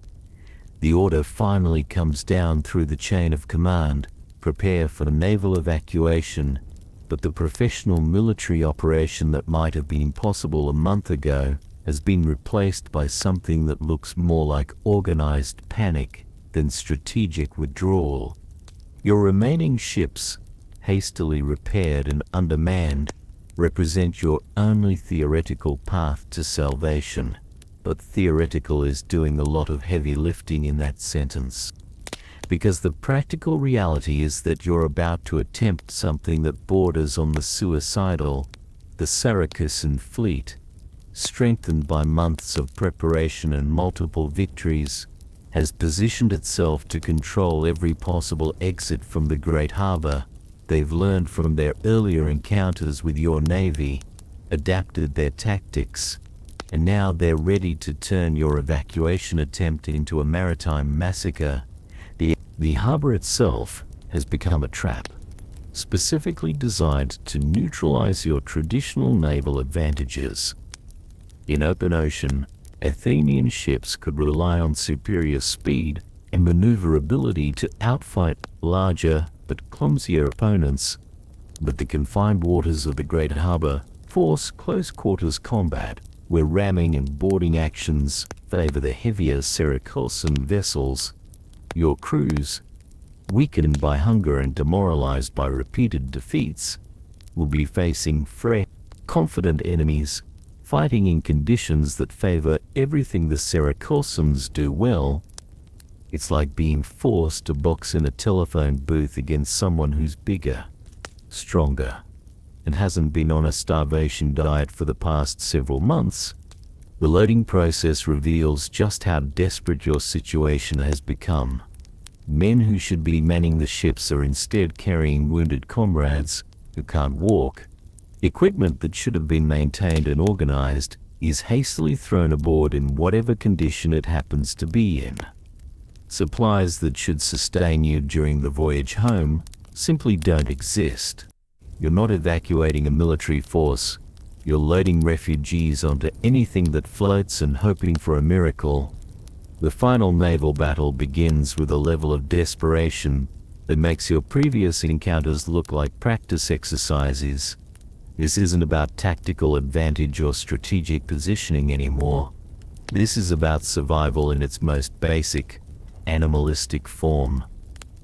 The order finally comes down through the chain of command: prepare for naval evacuation, but the professional military operation that might have been possible a month ago has been replaced by something that looks more like organized panic than strategic withdrawal. Your remaining ships, hastily repaired and undermanned, represent your only theoretical path to salvation, but theoretical is doing a lot of heavy lifting in that sentence. Because the practical reality is that you're about to attempt something that borders on the suicidal. The Syracusan fleet, strengthened by months of preparation and multiple victories, has positioned itself to control every possible exit from the Great Harbor. They've learned from their earlier encounters with your navy, adapted their tactics, and now they're ready to turn your evacuation attempt into a maritime massacre. The harbor itself has become a trap, specifically designed to neutralize your traditional naval advantages. In open ocean, Athenian ships could rely on superior speed and maneuverability to outfight larger but clumsier opponents, but the confined waters of the Great Harbor force close-quarters combat, where ramming and boarding actions favor the heavier Syracusan vessels. Your crews, weakened by hunger and demoralized by repeated defeats, will be facing fresh, confident enemies, fighting in conditions that favor everything the Syracusans do well. It's like being forced to box in a telephone booth against someone who's bigger, stronger, and hasn't been on a starvation diet for the past several months. The loading process reveals just how desperate your situation has become. Men who should be manning the ships are instead carrying wounded comrades who can't walk. Equipment that should have been maintained and organized is hastily thrown aboard in whatever condition it happens to be in. Supplies that should sustain you during the voyage home simply don't exist. You're not evacuating a military force. You're loading refugees onto anything that floats and hoping for a miracle. The final naval battle begins with a level of desperation that makes your previous encounters look like practice exercises. This isn't about tactical advantage or strategic positioning anymore. This is about survival in its most basic, animalistic form.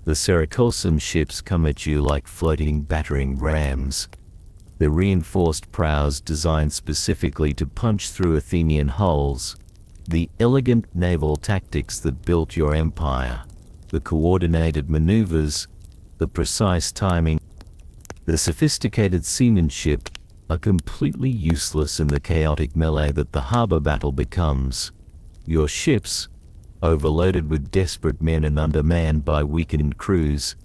The Syracusan ships come at you like floating battering rams. Their reinforced prows designed specifically to punch through Athenian hulls. The elegant naval tactics that built your empire, the coordinated maneuvers, the precise timing, the sophisticated seamanship are completely useless in the chaotic melee that the harbor battle becomes. Your ships, overloaded with desperate men and undermanned by weakened crews,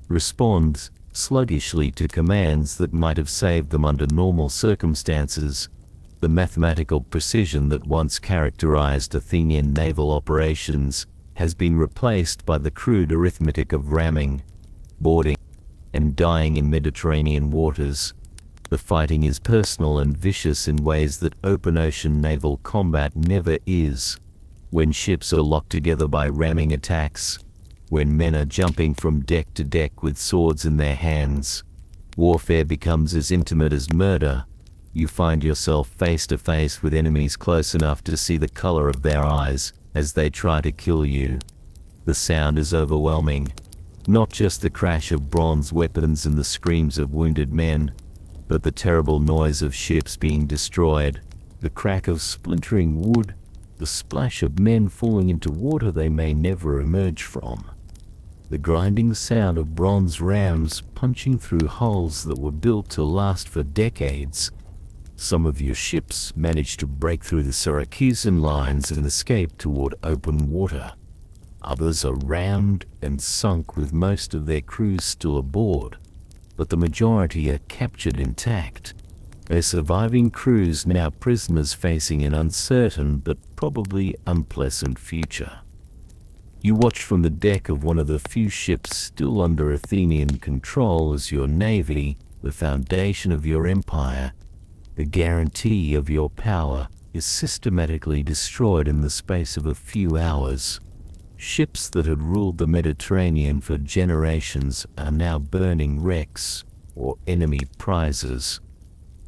respond sluggishly to commands that might have saved them under normal circumstances. The mathematical precision that once characterized Athenian naval operations has been replaced by the crude arithmetic of ramming, boarding, and dying in Mediterranean waters. The fighting is personal and vicious in ways that open ocean naval combat never is. When ships are locked together by ramming attacks, when men are jumping from deck to deck with swords in their hands, warfare becomes as intimate as murder. You find yourself face to face with enemies close enough to see the color of their eyes as they try to kill you. The sound is overwhelming. Not just the crash of bronze weapons and the screams of wounded men, but the terrible noise of ships being destroyed, the crack of splintering wood, the splash of men falling into water they may never emerge from, the grinding sound of bronze rams punching through hulls that were built to last for decades. Some of your ships managed to break through the Syracusan lines and escape toward open water. Others are rammed and sunk with most of their crews still aboard, but the majority are captured intact. Their surviving crews now prisoners facing an uncertain but probably unpleasant future. You watch from the deck of one of the few ships still under Athenian control as your navy, the foundation of your empire, the guarantee of your power, is systematically destroyed in the space of a few hours. Ships that had ruled the Mediterranean for generations are now burning wrecks or enemy prizes,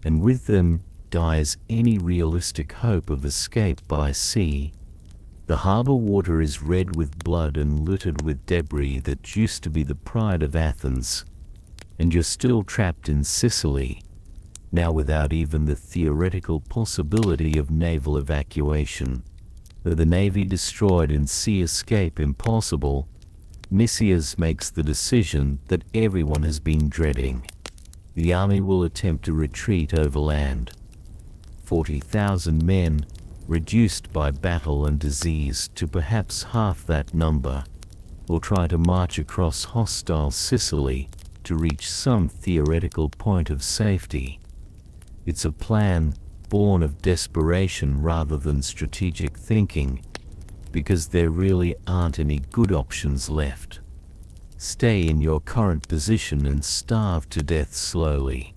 and with them dies any realistic hope of escape by sea. The harbor water is red with blood and littered with debris that used to be the pride of Athens, and you're still trapped in Sicily, now without even the theoretical possibility of naval evacuation. Though the navy destroyed and sea escape impossible, Nicias makes the decision that everyone has been dreading. The army will attempt to retreat overland. 40,000 men, reduced by battle and disease to perhaps half that number, will try to march across hostile Sicily to reach some theoretical point of safety. It's a plan born of desperation rather than strategic thinking, because there really aren't any good options left. Stay in your current position and starve to death slowly,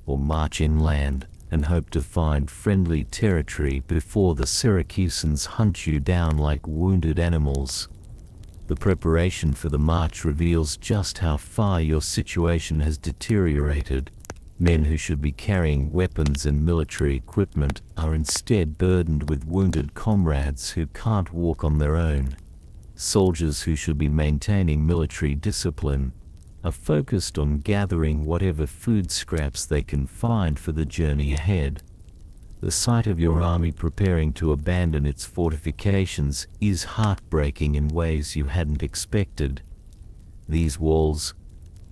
or march inland and hope to find friendly territory before the Syracusans hunt you down like wounded animals. The preparation for the march reveals just how far your situation has deteriorated. Men who should be carrying weapons and military equipment are instead burdened with wounded comrades who can't walk on their own. Soldiers who should be maintaining military discipline are focused on gathering whatever food scraps they can find for the journey ahead. The sight of your army preparing to abandon its fortifications is heartbreaking in ways you hadn't expected. These walls,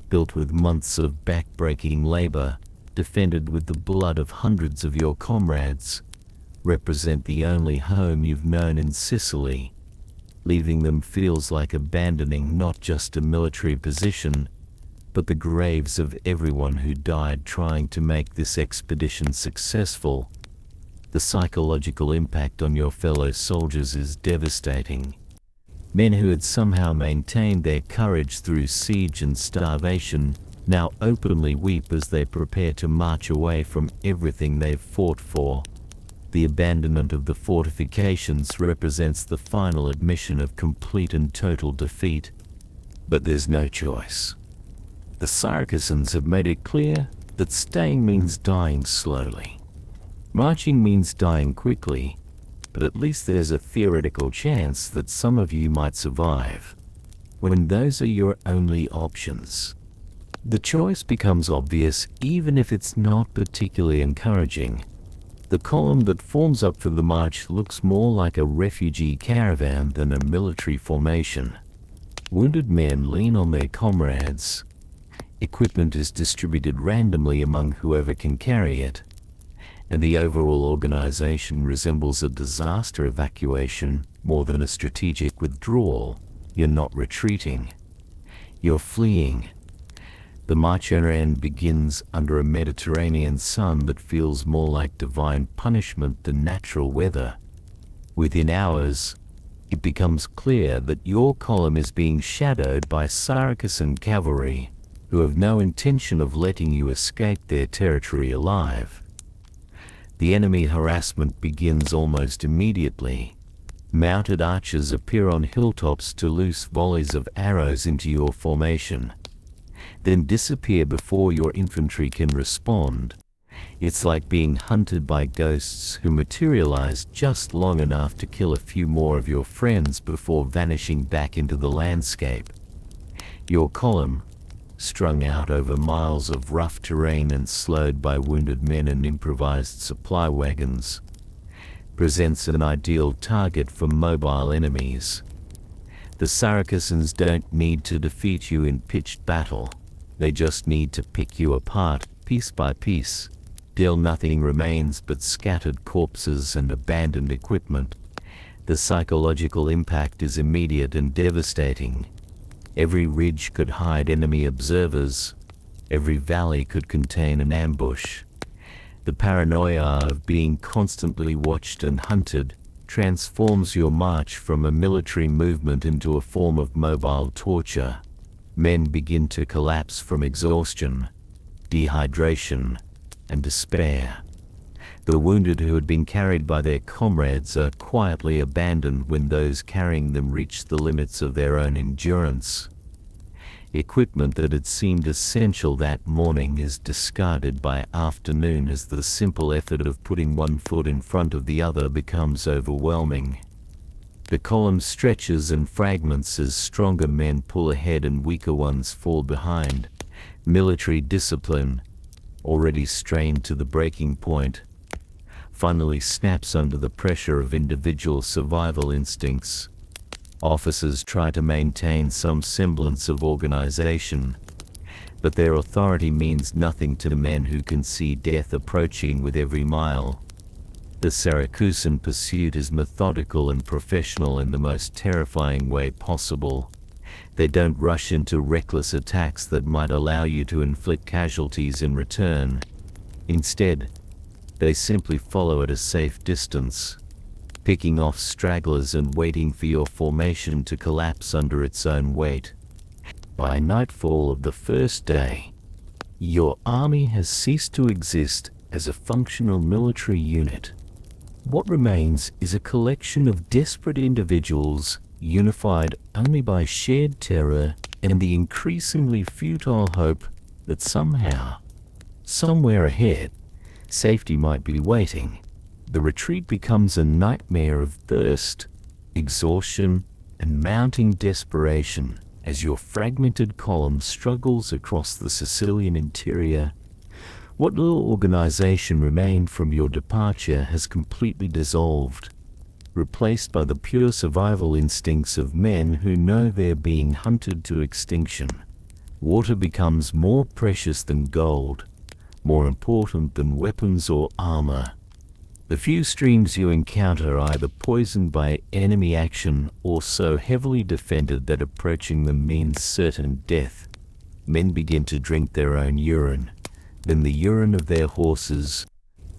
built with months of back-breaking labor, defended with the blood of hundreds of your comrades, represent the only home you've known in Sicily. Leaving them feels like abandoning not just a military position, but the graves of everyone who died trying to make this expedition successful. The psychological impact on your fellow soldiers is devastating. Men who had somehow maintained their courage through siege and starvation now openly weep as they prepare to march away from everything they've fought for. The abandonment of the fortifications represents the final admission of complete and total defeat. But there's no choice. The Saracens have made it clear that staying means dying slowly. Marching means dying quickly, but at least there's a theoretical chance that some of you might survive. When those are your only options, the choice becomes obvious even if it's not particularly encouraging. The column that forms up for the march looks more like a refugee caravan than a military formation. Wounded men lean on their comrades. Equipment is distributed randomly among whoever can carry it, and the overall organization resembles a disaster evacuation more than a strategic withdrawal. You're not retreating. You're fleeing. The march end begins under a Mediterranean sun that feels more like divine punishment than natural weather. Within hours, it becomes clear that your column is being shadowed by Saracen cavalry, who have no intention of letting you escape their territory alive. The enemy harassment begins almost immediately. Mounted archers appear on hilltops to loose volleys of arrows into your formation, then disappear before your infantry can respond. It's like being hunted by ghosts who materialize just long enough to kill a few more of your friends before vanishing back into the landscape. Your column, strung out over miles of rough terrain and slowed by wounded men and improvised supply wagons, presents an ideal target for mobile enemies. The Saracens don't need to defeat you in pitched battle. They just need to pick you apart, piece by piece, till nothing remains but scattered corpses and abandoned equipment. The psychological impact is immediate and devastating. Every ridge could hide enemy observers. Every valley could contain an ambush. The paranoia of being constantly watched and hunted transforms your march from a military movement into a form of mobile torture. Men begin to collapse from exhaustion, dehydration, and despair. The wounded who had been carried by their comrades are quietly abandoned when those carrying them reach the limits of their own endurance. Equipment that had seemed essential that morning is discarded by afternoon as the simple effort of putting one foot in front of the other becomes overwhelming. The column stretches and fragments as stronger men pull ahead and weaker ones fall behind. Military discipline, already strained to the breaking point, finally snaps under the pressure of individual survival instincts. Officers try to maintain some semblance of organization, but their authority means nothing to the men who can see death approaching with every mile. The Syracuse pursuit is methodical and professional in the most terrifying way possible. They don't rush into reckless attacks that might allow you to inflict casualties in return. Instead, they simply follow at a safe distance, picking off stragglers and waiting for your formation to collapse under its own weight. By nightfall of the first day, your army has ceased to exist as a functional military unit. What remains is a collection of desperate individuals unified only by shared terror and the increasingly futile hope that somehow, somewhere ahead, safety might be waiting. The retreat becomes a nightmare of thirst, exhaustion, and mounting desperation. as your fragmented column struggles across the Sicilian interior. What little organization remained from your departure has completely dissolved, replaced by the pure survival instincts of men who know they're being hunted to extinction. Water becomes more precious than gold, more important than weapons or armor. The few streams you encounter are either poisoned by enemy action or so heavily defended that approaching them means certain death. Men begin to drink their own urine, then the urine of their horses,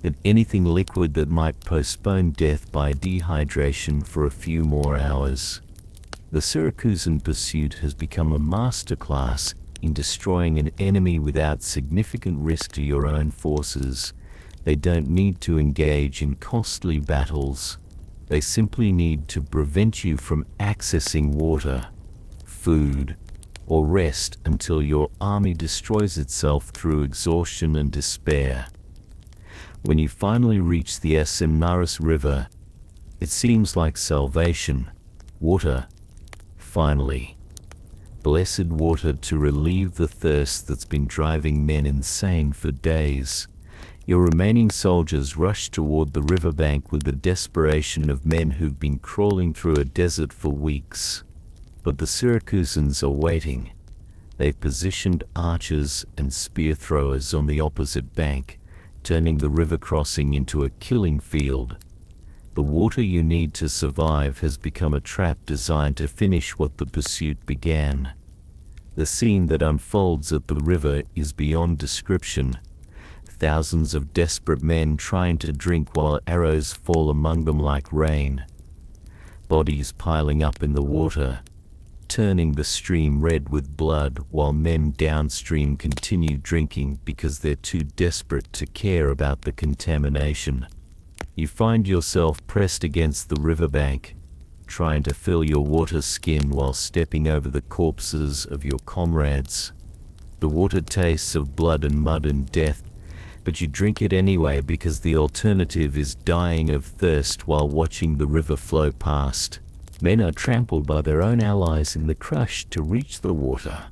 and anything liquid that might postpone death by dehydration for a few more hours. The Syracusan pursuit has become a masterclass in destroying an enemy without significant risk to your own forces. They don't need to engage in costly battles. They simply need to prevent you from accessing water, food, or rest until your army destroys itself through exhaustion and despair. When you finally reach the Asimnaris River, it seems like salvation. Water, finally. Blessed water to relieve the thirst that's been driving men insane for days. Your remaining soldiers rush toward the riverbank with the desperation of men who've been crawling through a desert for weeks. But the Syracusans are waiting. They've positioned archers and spear throwers on the opposite bank, turning the river crossing into a killing field. The water you need to survive has become a trap designed to finish what the pursuit began. The scene that unfolds at the river is beyond description. Thousands of desperate men trying to drink while arrows fall among them like rain. Bodies piling up in the water, turning the stream red with blood while men downstream continue drinking because they're too desperate to care about the contamination. You find yourself pressed against the riverbank, trying to fill your water skin while stepping over the corpses of your comrades. The water tastes of blood and mud and death, but you drink it anyway because the alternative is dying of thirst while watching the river flow past. Men are trampled by their own allies in the crush to reach the water.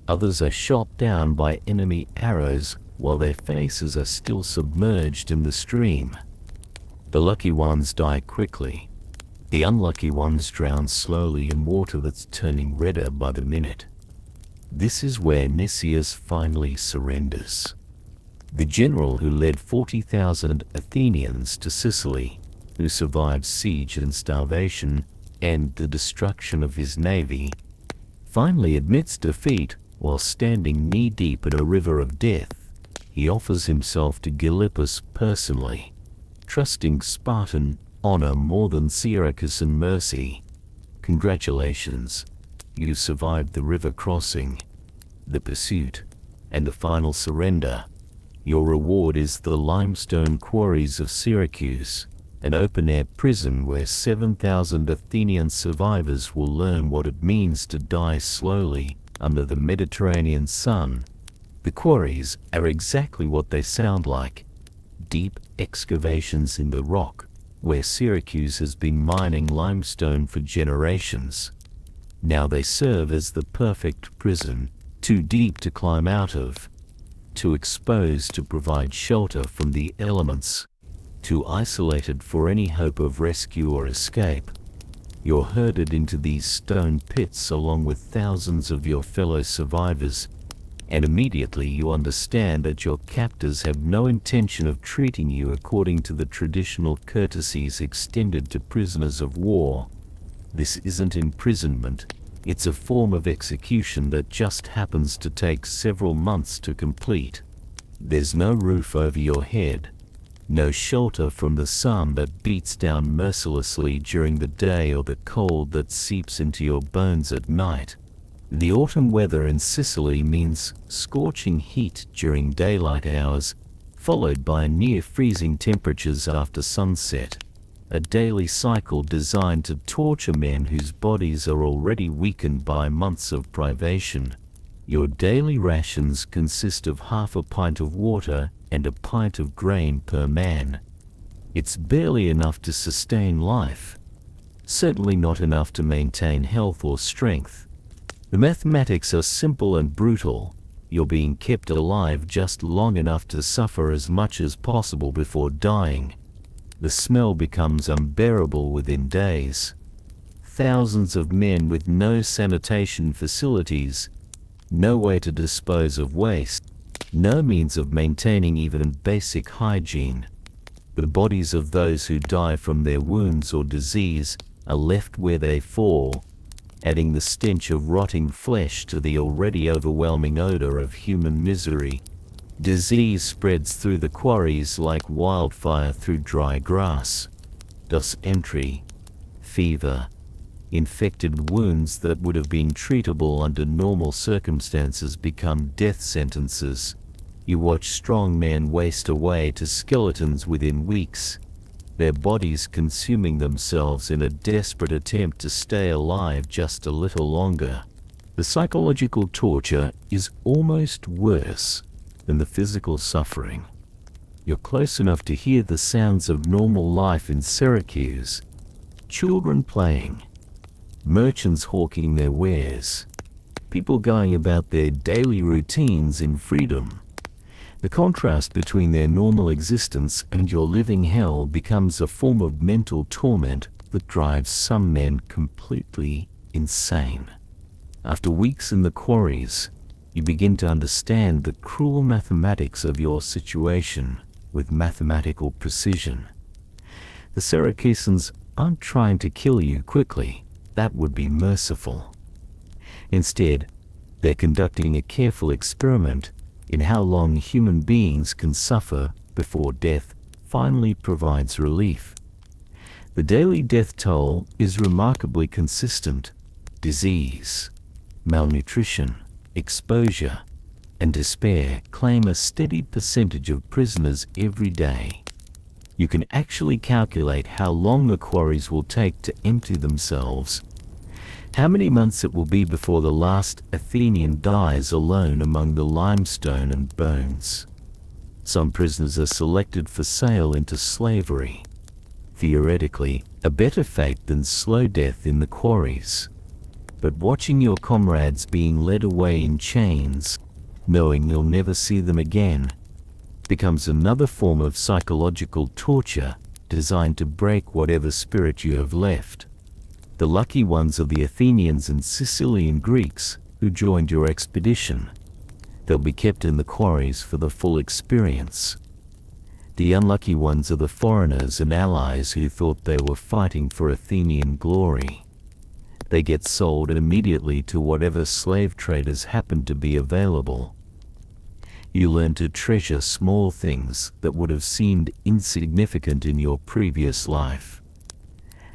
Others are shot down by enemy arrows while their faces are still submerged in the stream. The lucky ones die quickly. The unlucky ones drown slowly in water that's turning redder by the minute. This is where Nicias finally surrenders. The general who led 40,000 Athenians to Sicily, who survived siege and starvation and the destruction of his navy, finally admits defeat while standing knee-deep in a river of death. He offers himself to Gylippus personally, trusting Spartan honor more than Syracusan mercy. Congratulations, you survived the river crossing, the pursuit, and the final surrender. Your reward is the limestone quarries of Syracuse, an open-air prison where 7,000 Athenian survivors will learn what it means to die slowly under the Mediterranean sun. The quarries are exactly what they sound like, deep excavations in the rock, where Syracuse has been mining limestone for generations. Now they serve as the perfect prison, too deep to climb out of, too exposed to provide shelter from the elements, too isolated for any hope of rescue or escape. You're herded into these stone pits along with thousands of your fellow survivors, and immediately you understand that your captors have no intention of treating you according to the traditional courtesies extended to prisoners of war. This isn't imprisonment. It's a form of execution that just happens to take several months to complete. There's no roof over your head, no shelter from the sun that beats down mercilessly during the day or the cold that seeps into your bones at night. The autumn weather in Sicily means scorching heat during daylight hours, followed by near-freezing temperatures after sunset. A daily cycle designed to torture men whose bodies are already weakened by months of privation. Your daily rations consist of half a pint of water and a pint of grain per man. It's barely enough to sustain life, certainly not enough to maintain health or strength. The mathematics are simple and brutal. You're being kept alive just long enough to suffer as much as possible before dying. The smell becomes unbearable within days. Thousands of men with no sanitation facilities, no way to dispose of waste, no means of maintaining even basic hygiene. The bodies of those who die from their wounds or disease are left where they fall, adding the stench of rotting flesh to the already overwhelming odor of human misery. Disease spreads through the quarries like wildfire through dry grass. Dysentery, fever, infected wounds that would have been treatable under normal circumstances become death sentences. You watch strong men waste away to skeletons within weeks, their bodies consuming themselves in a desperate attempt to stay alive just a little longer. The psychological torture is almost worse than the physical suffering. You're close enough to hear the sounds of normal life in Syracuse. Children playing, merchants hawking their wares, people going about their daily routines in freedom. The contrast between their normal existence and your living hell becomes a form of mental torment that drives some men completely insane. After weeks in the quarries, you begin to understand the cruel mathematics of your situation with mathematical precision. The Syracusans aren't trying to kill you quickly. That would be merciful. Instead, they're conducting a careful experiment in how long human beings can suffer before death finally provides relief. The daily death toll is remarkably consistent. Disease, malnutrition, exposure, and despair claim a steady percentage of prisoners every day. You can actually calculate how long the quarries will take to empty themselves, how many months it will be before the last Athenian dies alone among the limestone and bones. Some prisoners are selected for sale into slavery. Theoretically, a better fate than slow death in the quarries. But watching your comrades being led away in chains, knowing you'll never see them again, becomes another form of psychological torture designed to break whatever spirit you have left. The lucky ones are the Athenians and Sicilian Greeks who joined your expedition. They'll be kept in the quarries for the full experience. The unlucky ones are the foreigners and allies who thought they were fighting for Athenian glory. They get sold immediately to whatever slave traders happen to be available. You learn to treasure small things that would have seemed insignificant in your previous life.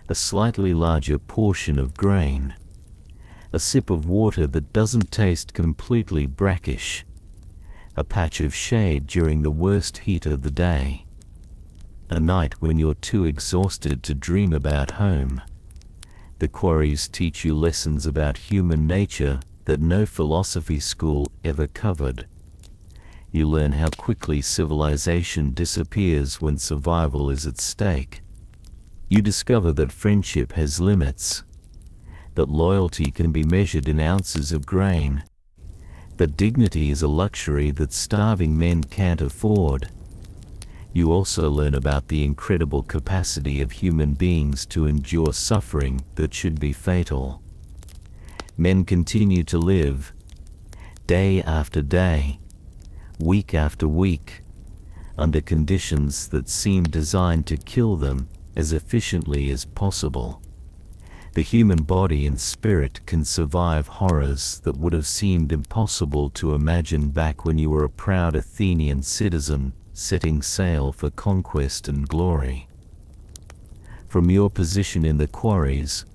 A slightly larger portion of grain, a sip of water that doesn't taste completely brackish, a patch of shade during the worst heat of the day, a night when you're too exhausted to dream about home. The quarries teach you lessons about human nature that no philosophy school ever covered. You learn how quickly civilization disappears when survival is at stake. You discover that friendship has limits, that loyalty can be measured in ounces of grain, that dignity is a luxury that starving men can't afford. You also learn about the incredible capacity of human beings to endure suffering that should be fatal. Men continue to live, day after day, week after week, under conditions that seem designed to kill them as efficiently as possible. The human body and spirit can survive horrors that would have seemed impossible to imagine back when you were a proud Athenian citizen setting sail for conquest and glory. From your position in the quarries,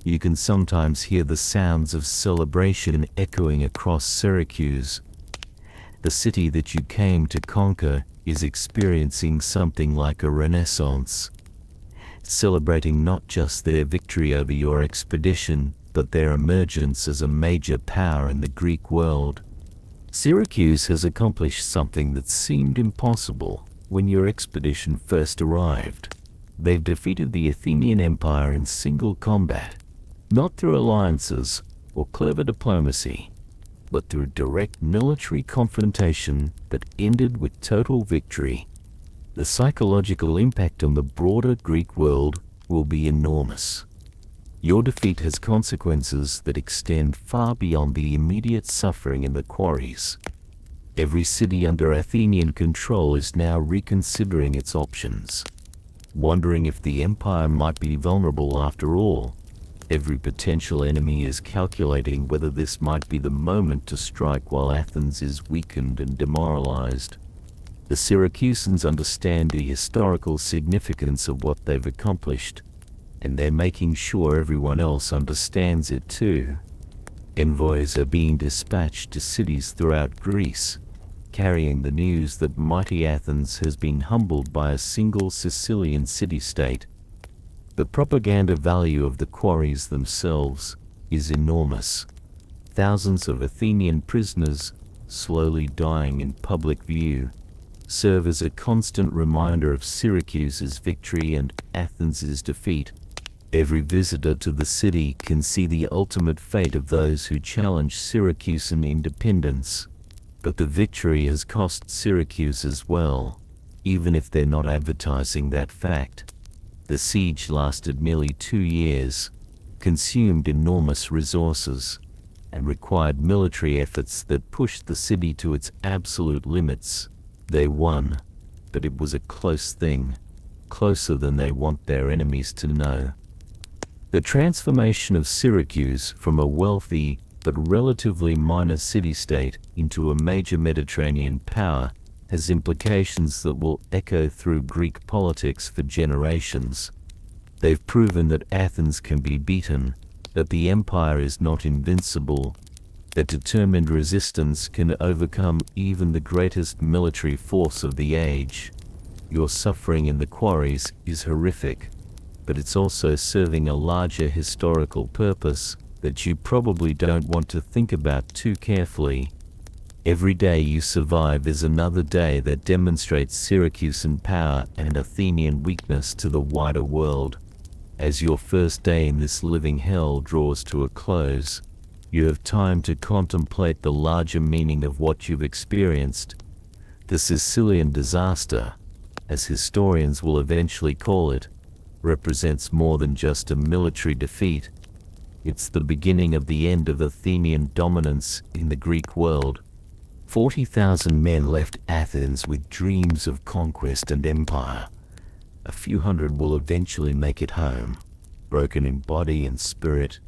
you can sometimes hear the sounds of celebration echoing across Syracuse. The city that you came to conquer is experiencing something like a renaissance, celebrating not just their victory over your expedition, but their emergence as a major power in the Greek world. Syracuse has accomplished something that seemed impossible when your expedition first arrived. They've defeated the Athenian Empire in single combat, not through alliances, or clever diplomacy, but through direct military confrontation that ended with total victory. The psychological impact on the broader Greek world will be enormous. Your defeat has consequences that extend far beyond the immediate suffering in the quarries. Every city under Athenian control is now reconsidering its options, wondering if the empire might be vulnerable after all. Every potential enemy is calculating whether this might be the moment to strike while Athens is weakened and demoralized. The Syracusans understand the historical significance of what they've accomplished, and they're making sure everyone else understands it too. Envoys are being dispatched to cities throughout Greece, carrying the news that mighty Athens has been humbled by a single Sicilian city-state. The propaganda value of the quarries themselves is enormous. Thousands of Athenian prisoners, slowly dying in public view, serve as a constant reminder of Syracuse's victory and Athens's defeat. Every visitor to the city can see the ultimate fate of those who challenge Syracusan independence. But the victory has cost Syracuse as well, even if they're not advertising that fact. The siege lasted nearly 2 years, consumed enormous resources, and required military efforts that pushed the city to its absolute limits. They won, but it was a close thing, closer than they want their enemies to know. The transformation of Syracuse from a wealthy but relatively minor city-state into a major Mediterranean power has implications that will echo through Greek politics for generations. They've proven that Athens can be beaten, that the empire is not invincible, that determined resistance can overcome even the greatest military force of the age. Your suffering in the quarries is horrific, but it's also serving a larger historical purpose that you probably don't want to think about too carefully. Every day you survive is another day that demonstrates Syracusan power and Athenian weakness to the wider world. As your first day in this living hell draws to a close, you have time to contemplate the larger meaning of what you've experienced. The Sicilian disaster, as historians will eventually call it, represents more than just a military defeat. It's the beginning of the end of Athenian dominance in the Greek world. 40,000 men left Athens with dreams of conquest and empire. A few hundred will eventually make it home, broken in body and spirit,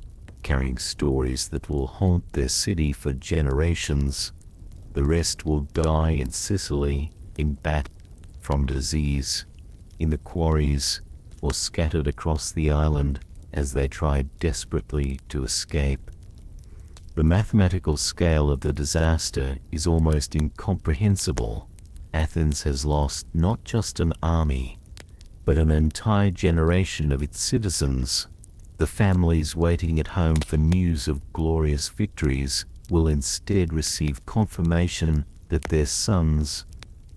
carrying stories that will haunt their city for generations. The rest will die in Sicily, in battle, from disease, in the quarries, or scattered across the island as they tried desperately to escape. The mathematical scale of the disaster is almost incomprehensible. Athens has lost not just an army, but an entire generation of its citizens. The families waiting at home for news of glorious victories will instead receive confirmation that their sons,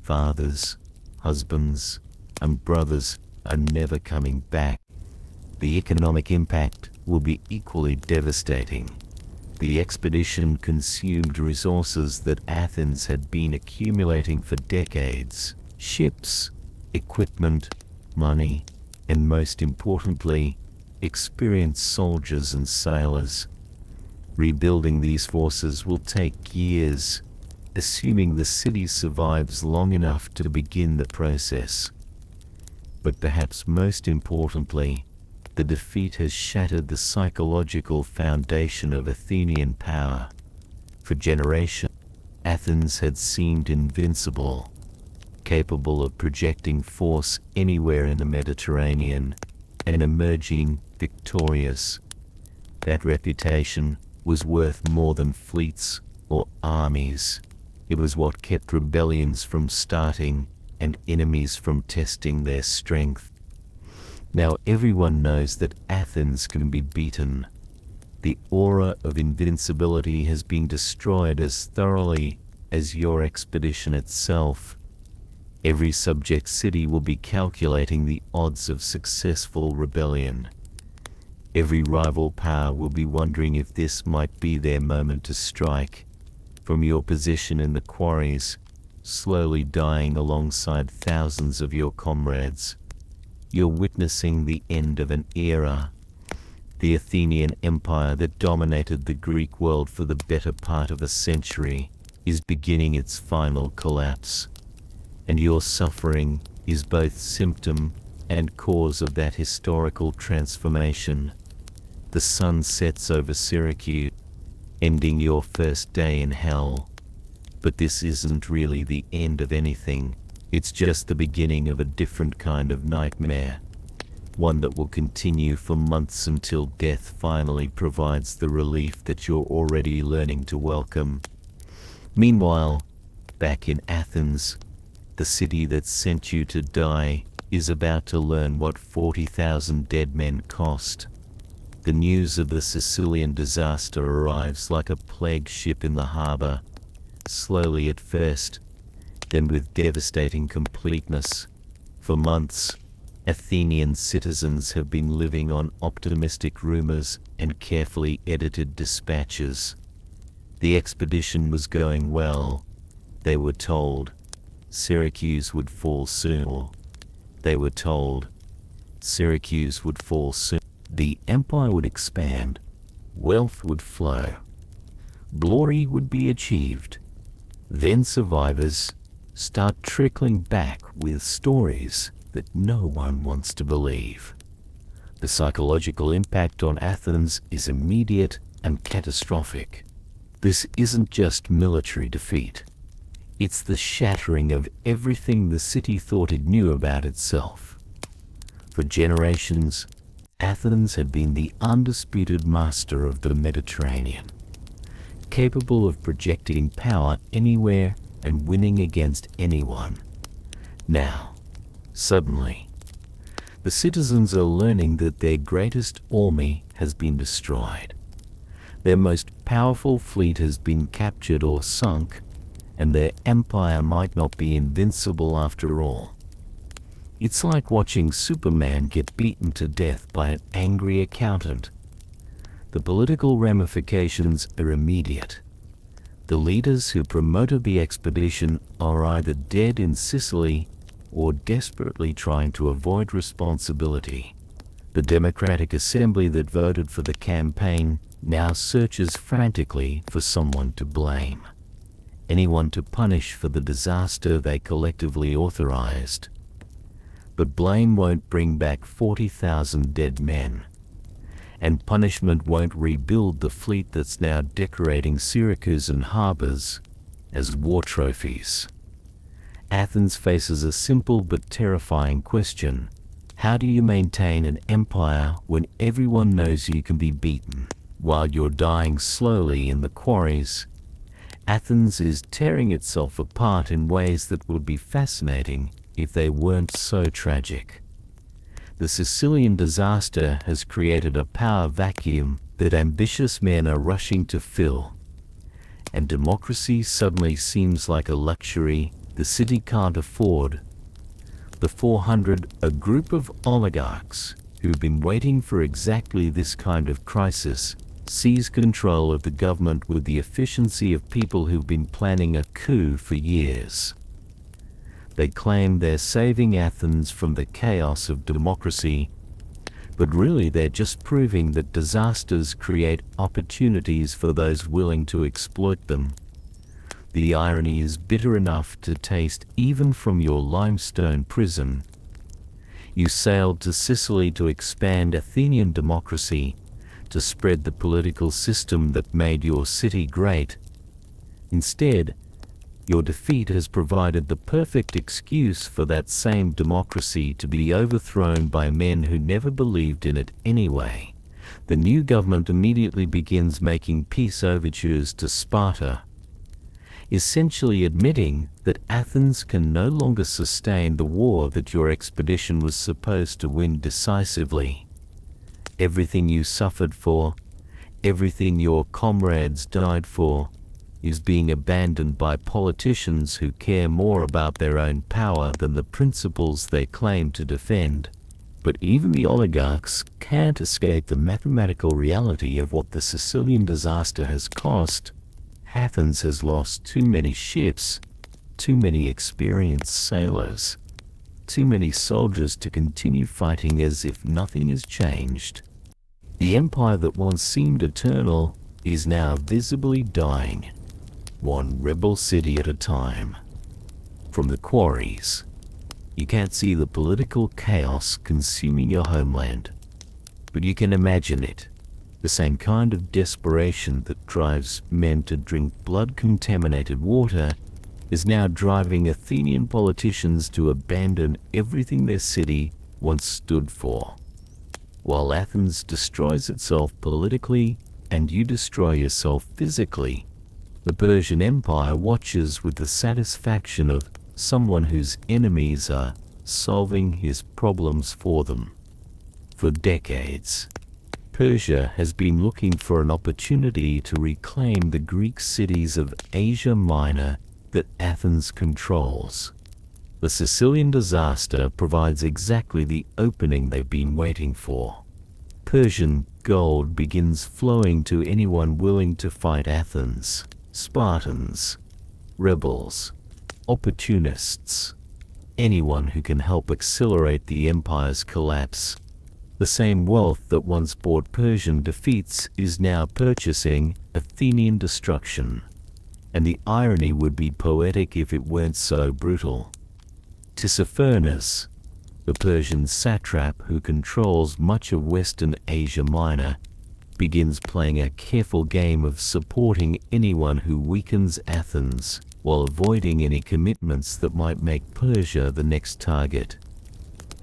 fathers, husbands, and brothers are never coming back. The economic impact will be equally devastating. The expedition consumed resources that Athens had been accumulating for decades: ships, equipment, money, and most importantly, experienced soldiers and sailors. Rebuilding these forces will take years, assuming the city survives long enough to begin the process. But perhaps most importantly, the defeat has shattered the psychological foundation of Athenian power. For generations, Athens had seemed invincible, capable of projecting force anywhere in the Mediterranean, and emerging victorious. That reputation was worth more than fleets or armies. It was what kept rebellions from starting and enemies from testing their strength. Now everyone knows that Athens can be beaten. The aura of invincibility has been destroyed as thoroughly as your expedition itself. Every subject city will be calculating the odds of successful rebellion. Every rival power will be wondering if this might be their moment to strike. From your position in the quarries, slowly dying alongside thousands of your comrades, you're witnessing the end of an era. The Athenian Empire that dominated the Greek world for the better part of a century is beginning its final collapse, and your suffering is both symptom and cause of that historical transformation. The sun sets over Syracuse, ending your first day in hell. But this isn't really the end of anything. It's just the beginning of a different kind of nightmare. One that will continue for months until death finally provides the relief that you're already learning to welcome. Meanwhile, back in Athens, the city that sent you to die is about to learn what 40,000 dead men cost. The news of the Sicilian disaster arrives like a plague ship in the harbor, slowly at first, then with devastating completeness. For months, Athenian citizens have been living on optimistic rumors and carefully edited dispatches. The expedition was going well. They were told Syracuse would fall soon. They were told Syracuse would fall soon. The empire would expand, wealth would flow, glory would be achieved. Then survivors start trickling back with stories that no one wants to believe. The psychological impact on Athens is immediate and catastrophic. This isn't just military defeat. It's the shattering of everything the city thought it knew about itself. For generations, Athens had been the undisputed master of the Mediterranean, capable of projecting power anywhere and winning against anyone. Now, suddenly, the citizens are learning that their greatest army has been destroyed. Their most powerful fleet has been captured or sunk, and their empire might not be invincible after all. It's like watching Superman get beaten to death by an angry accountant. The political ramifications are immediate. The leaders who promoted the expedition are either dead in Sicily or desperately trying to avoid responsibility. The Democratic Assembly that voted for the campaign now searches frantically for someone to blame, anyone to punish for the disaster they collectively authorized. But blame won't bring back 40,000 dead men, and punishment won't rebuild the fleet that's now decorating Syracuse and harbors as war trophies. Athens faces a simple but terrifying question. How do you maintain an empire when everyone knows you can be beaten? While you're dying slowly in the quarries, Athens is tearing itself apart in ways that would be fascinating if they weren't so tragic. The Sicilian disaster has created a power vacuum that ambitious men are rushing to fill, and democracy suddenly seems like a luxury the city can't afford. The 400, a group of oligarchs who've been waiting for exactly this kind of crisis, seize control of the government with the efficiency of people who've been planning a coup for years. They claim they're saving Athens from the chaos of democracy, but really they're just proving that disasters create opportunities for those willing to exploit them. The irony is bitter enough to taste even from your limestone prison. You sailed to Sicily to expand Athenian democracy, to spread the political system that made your city great. Instead, your defeat has provided the perfect excuse for that same democracy to be overthrown by men who never believed in it anyway. The new government immediately begins making peace overtures to Sparta, essentially admitting that Athens can no longer sustain the war that your expedition was supposed to win decisively. Everything you suffered for, everything your comrades died for, is being abandoned by politicians who care more about their own power than the principles they claim to defend. But even the oligarchs can't escape the mathematical reality of what the Sicilian disaster has cost. Athens has lost too many ships, too many experienced sailors, too many soldiers to continue fighting as if nothing has changed. The empire that once seemed eternal is now visibly dying, one rebel city at a time. From the quarries, you can't see the political chaos consuming your homeland, but you can imagine it. The same kind of desperation that drives men to drink blood-contaminated water is now driving Athenian politicians to abandon everything their city once stood for. While Athens destroys itself politically and you destroy yourself physically, the Persian Empire watches with the satisfaction of someone whose enemies are solving his problems for them. For decades, Persia has been looking for an opportunity to reclaim the Greek cities of Asia Minor that Athens controls. The Sicilian disaster provides exactly the opening they've been waiting for. Persian gold begins flowing to anyone willing to fight Athens: Spartans, rebels, opportunists, anyone who can help accelerate the empire's collapse. The same wealth that once bought Persian defeats is now purchasing Athenian destruction. And the irony would be poetic if it weren't so brutal. Tissaphernes, the Persian satrap who controls much of Western Asia Minor, begins playing a careful game of supporting anyone who weakens Athens, while avoiding any commitments that might make Persia the next target.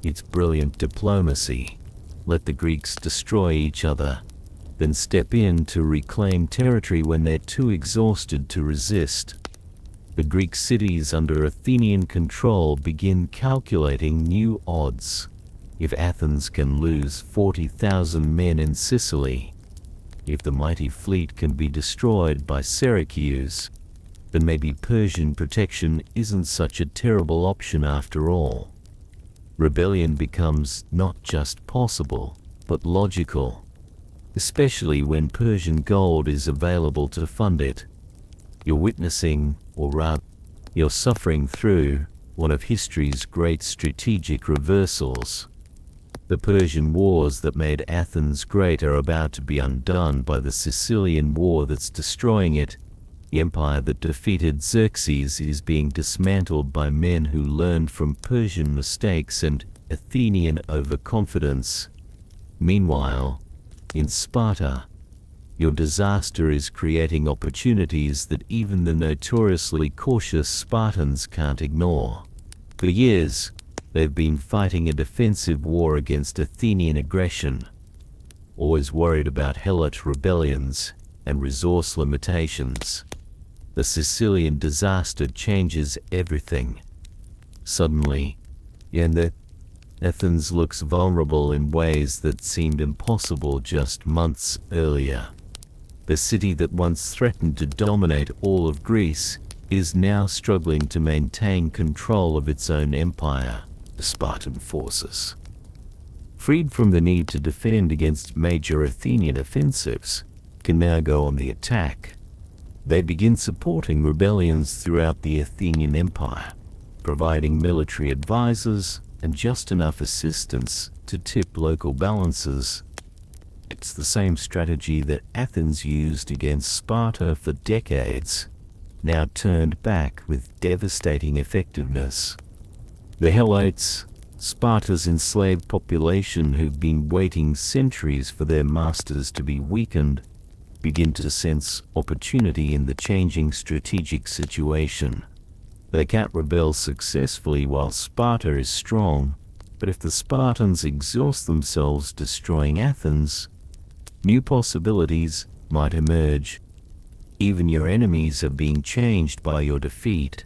It's brilliant diplomacy. Let the Greeks destroy each other, then step in to reclaim territory when they're too exhausted to resist. The Greek cities under Athenian control begin calculating new odds. If Athens can lose 40,000 men in Sicily, if the mighty fleet can be destroyed by Syracuse, then maybe Persian protection isn't such a terrible option after all. Rebellion becomes not just possible, but logical, especially when Persian gold is available to fund it. You're witnessing, or rather, you're suffering through, one of history's great strategic reversals. The Persian wars that made Athens great are about to be undone by the Sicilian war that's destroying it. The empire that defeated Xerxes is being dismantled by men who learned from Persian mistakes and Athenian overconfidence. Meanwhile, in Sparta, your disaster is creating opportunities that even the notoriously cautious Spartans can't ignore. For years, they've been fighting a defensive war against Athenian aggression, always worried about Helot rebellions and resource limitations. The Sicilian disaster changes everything. Suddenly, Athens looks vulnerable in ways that seemed impossible just months earlier. The city that once threatened to dominate all of Greece is now struggling to maintain control of its own empire. The Spartan forces, freed from the need to defend against major Athenian offensives, can now go on the attack. They begin supporting rebellions throughout the Athenian Empire, providing military advisors and just enough assistance to tip local balances. It's the same strategy that Athens used against Sparta for decades, now turned back with devastating effectiveness. The Helots, Sparta's enslaved population who've been waiting centuries for their masters to be weakened, begin to sense opportunity in the changing strategic situation. They can't rebel successfully while Sparta is strong, but if the Spartans exhaust themselves destroying Athens, new possibilities might emerge. Even your enemies are being changed by your defeat.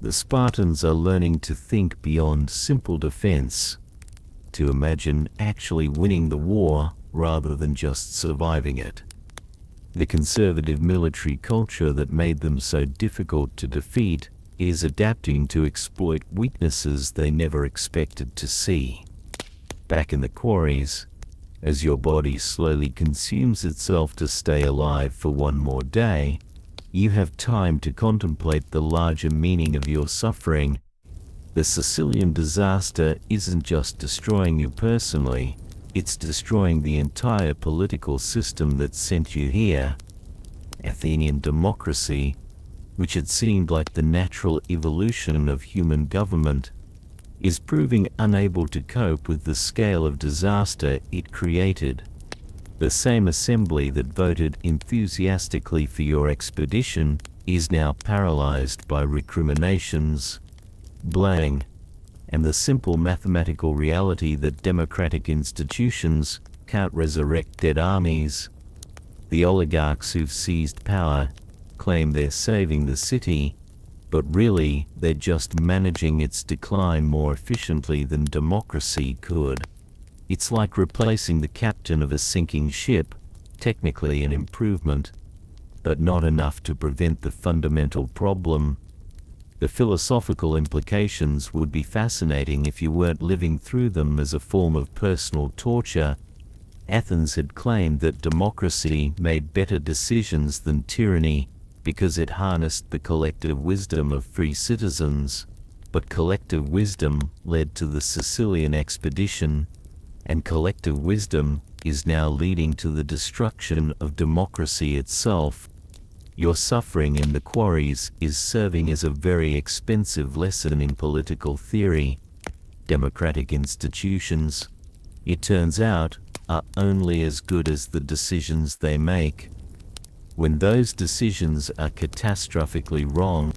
The Spartans are learning to think beyond simple defense, to imagine actually winning the war rather than just surviving it. The conservative military culture that made them so difficult to defeat is adapting to exploit weaknesses they never expected to see. Back in the quarries, as your body slowly consumes itself to stay alive for one more day, you have time to contemplate the larger meaning of your suffering. The Sicilian disaster isn't just destroying you personally, it's destroying the entire political system that sent you here. Athenian democracy, which had seemed like the natural evolution of human government, is proving unable to cope with the scale of disaster it created. The same assembly that voted enthusiastically for your expedition is now paralyzed by recriminations, blame, and the simple mathematical reality that democratic institutions can't resurrect dead armies. The oligarchs who've seized power claim they're saving the city, but really they're just managing its decline more efficiently than democracy could. It's like replacing the captain of a sinking ship, technically an improvement, but not enough to prevent the fundamental problem. The philosophical implications would be fascinating if you weren't living through them as a form of personal torture. Athens had claimed that democracy made better decisions than tyranny because it harnessed the collective wisdom of free citizens, but collective wisdom led to the Sicilian expedition, and collective wisdom is now leading to the destruction of democracy itself. Your suffering in the quarries is serving as a very expensive lesson in political theory. Democratic institutions, it turns out, are only as good as the decisions they make. When those decisions are catastrophically wrong,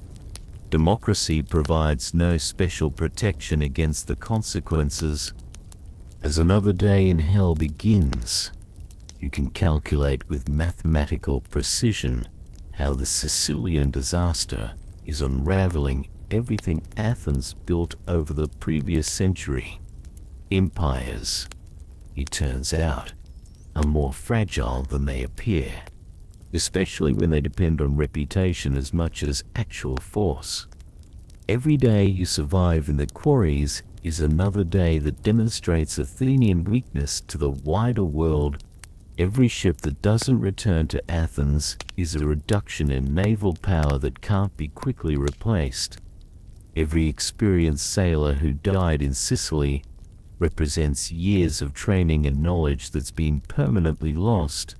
democracy provides no special protection against the consequences. As another day in hell begins, you can calculate with mathematical precision how the Sicilian disaster is unraveling everything Athens built over the previous century. Empires, it turns out, are more fragile than they appear, especially when they depend on reputation as much as actual force. Every day you survive in the quarries is another day that demonstrates Athenian weakness to the wider world. Every ship that doesn't return to Athens is a reduction in naval power that can't be quickly replaced. Every experienced sailor who died in Sicily represents years of training and knowledge that's been permanently lost.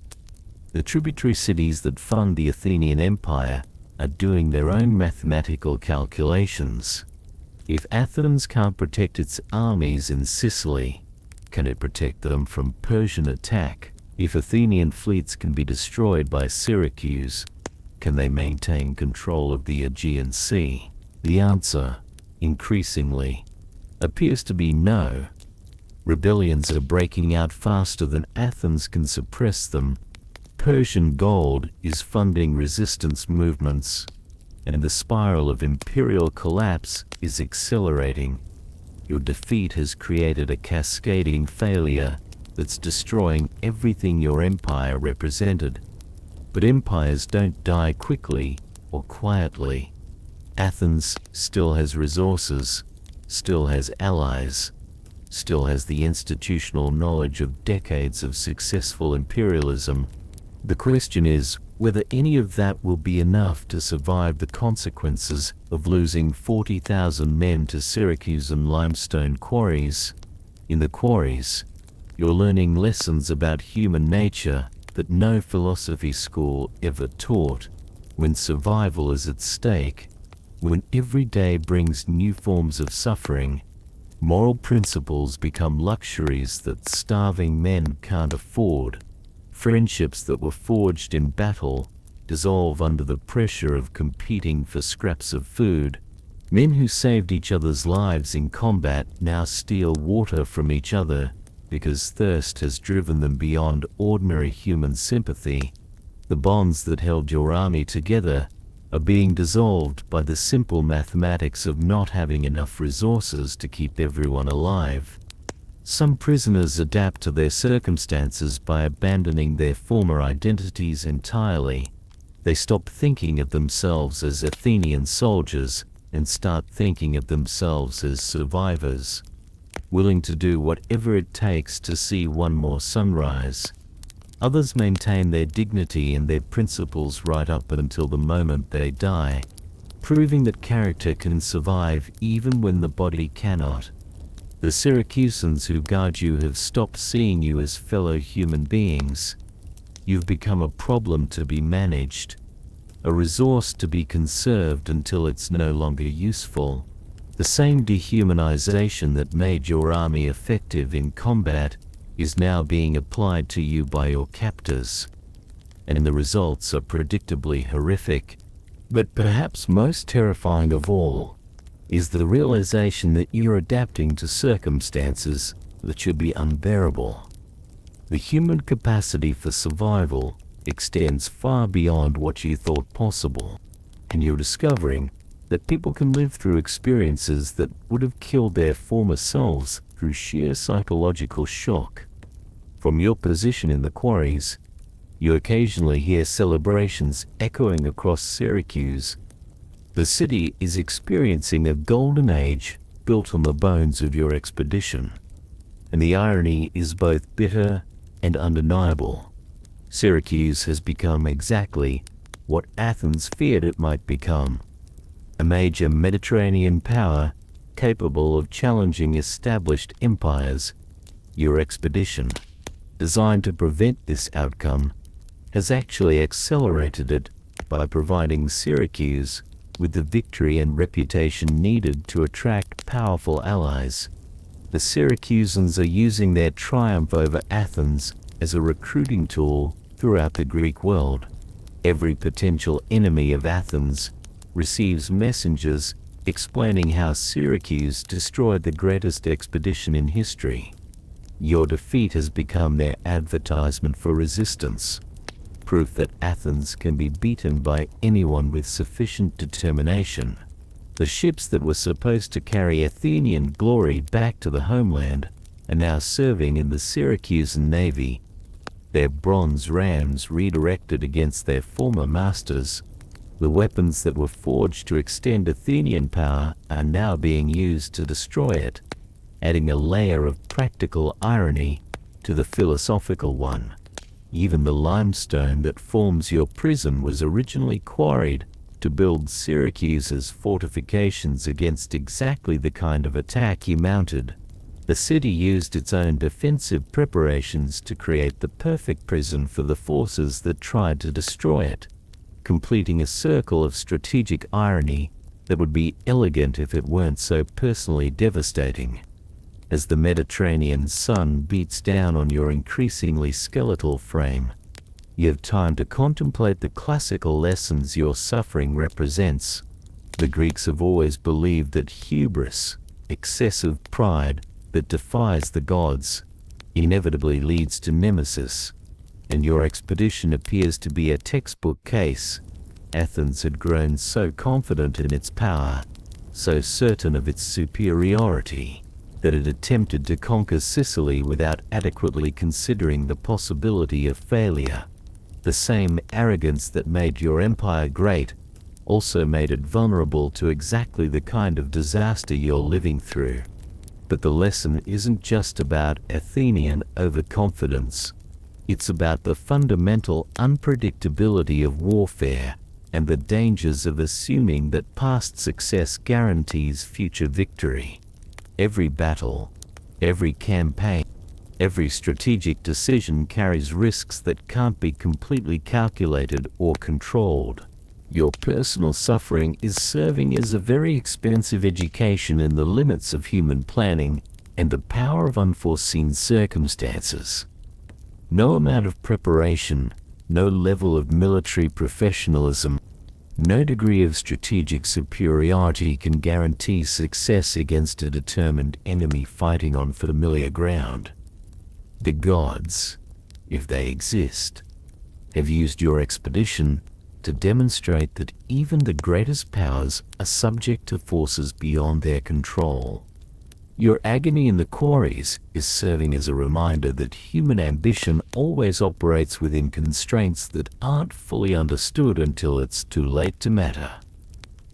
The tributary cities that fund the Athenian Empire are doing their own mathematical calculations. If Athens can't protect its armies in Sicily, can it protect them from Persian attack? If Athenian fleets can be destroyed by Syracuse, can they maintain control of the Aegean Sea? The answer, increasingly, appears to be no. Rebellions are breaking out faster than Athens can suppress them. Persian gold is funding resistance movements, and the spiral of imperial collapse is accelerating. Your defeat has created a cascading failure that's destroying everything your empire represented. But empires don't die quickly or quietly. Athens still has resources, still has allies, still has the institutional knowledge of decades of successful imperialism. The question is whether any of that will be enough to survive the consequences of losing 40,000 men to Syracuse and limestone quarries. In the quarries, you're learning lessons about human nature that no philosophy school ever taught. When survival is at stake, when every day brings new forms of suffering, moral principles become luxuries that starving men can't afford. Friendships that were forged in battle dissolve under the pressure of competing for scraps of food. Men who saved each other's lives in combat now steal water from each other because thirst has driven them beyond ordinary human sympathy. The bonds that held your army together are being dissolved by the simple mathematics of not having enough resources to keep everyone alive. Some prisoners adapt to their circumstances by abandoning their former identities entirely. They stop thinking of themselves as Athenian soldiers and start thinking of themselves as survivors. willing to do whatever it takes to see one more sunrise. Others maintain their dignity and their principles right up until the moment they die, proving that character can survive even when the body cannot. The Syracusans who guard you have stopped seeing you as fellow human beings. You've become a problem to be managed, a resource to be conserved until it's no longer useful. The same dehumanization that made your army effective in combat is now being applied to you by your captors, and the results are predictably horrific. But perhaps most terrifying of all is the realization that you're adapting to circumstances that should be unbearable. The human capacity for survival extends far beyond what you thought possible, and you're discovering that people can live through experiences that would have killed their former selves through sheer psychological shock. From your position in the quarries, you occasionally hear celebrations echoing across Syracuse. The city is experiencing a golden age built on the bones of your expedition, and the irony is both bitter and undeniable. Syracuse has become exactly what Athens feared it might become: a major Mediterranean power capable of challenging established empires. Your expedition, designed to prevent this outcome, has actually accelerated it by providing Syracuse with the victory and reputation needed to attract powerful allies. The Syracusans are using their triumph over Athens as a recruiting tool throughout the Greek world. Every potential enemy of Athens receives messengers explaining how Syracuse destroyed the greatest expedition in history. Your defeat has become their advertisement for resistance, proof that Athens can be beaten by anyone with sufficient determination. The ships that were supposed to carry Athenian glory back to the homeland are now serving in the Syracusan navy, their bronze rams redirected against their former masters. The weapons that were forged to extend Athenian power are now being used to destroy it, adding a layer of practical irony to the philosophical one. Even the limestone that forms your prison was originally quarried to build Syracuse's fortifications against exactly the kind of attack you mounted. The city used its own defensive preparations to create the perfect prison for the forces that tried to destroy it, completing a circle of strategic irony that would be elegant if it weren't so personally devastating. As the Mediterranean sun beats down on your increasingly skeletal frame, you have time to contemplate the classical lessons your suffering represents. The Greeks have always believed that hubris, excessive pride that defies the gods, inevitably leads to nemesis, and your expedition appears to be a textbook case. Athens had grown so confident in its power, so certain of its superiority, that it attempted to conquer Sicily without adequately considering the possibility of failure. The same arrogance that made your empire great also made it vulnerable to exactly the kind of disaster you're living through. But the lesson isn't just about Athenian overconfidence. It's about the fundamental unpredictability of warfare and the dangers of assuming that past success guarantees future victory. Every battle, every campaign, every strategic decision carries risks that can't be completely calculated or controlled. Your personal suffering is serving as a very expensive education in the limits of human planning and the power of unforeseen circumstances. No amount of preparation, no level of military professionalism, no degree of strategic superiority can guarantee success against a determined enemy fighting on familiar ground. The gods, if they exist, have used your expedition to demonstrate that even the greatest powers are subject to forces beyond their control. Your agony in the quarries is serving as a reminder that human ambition always operates within constraints that aren't fully understood until it's too late to matter.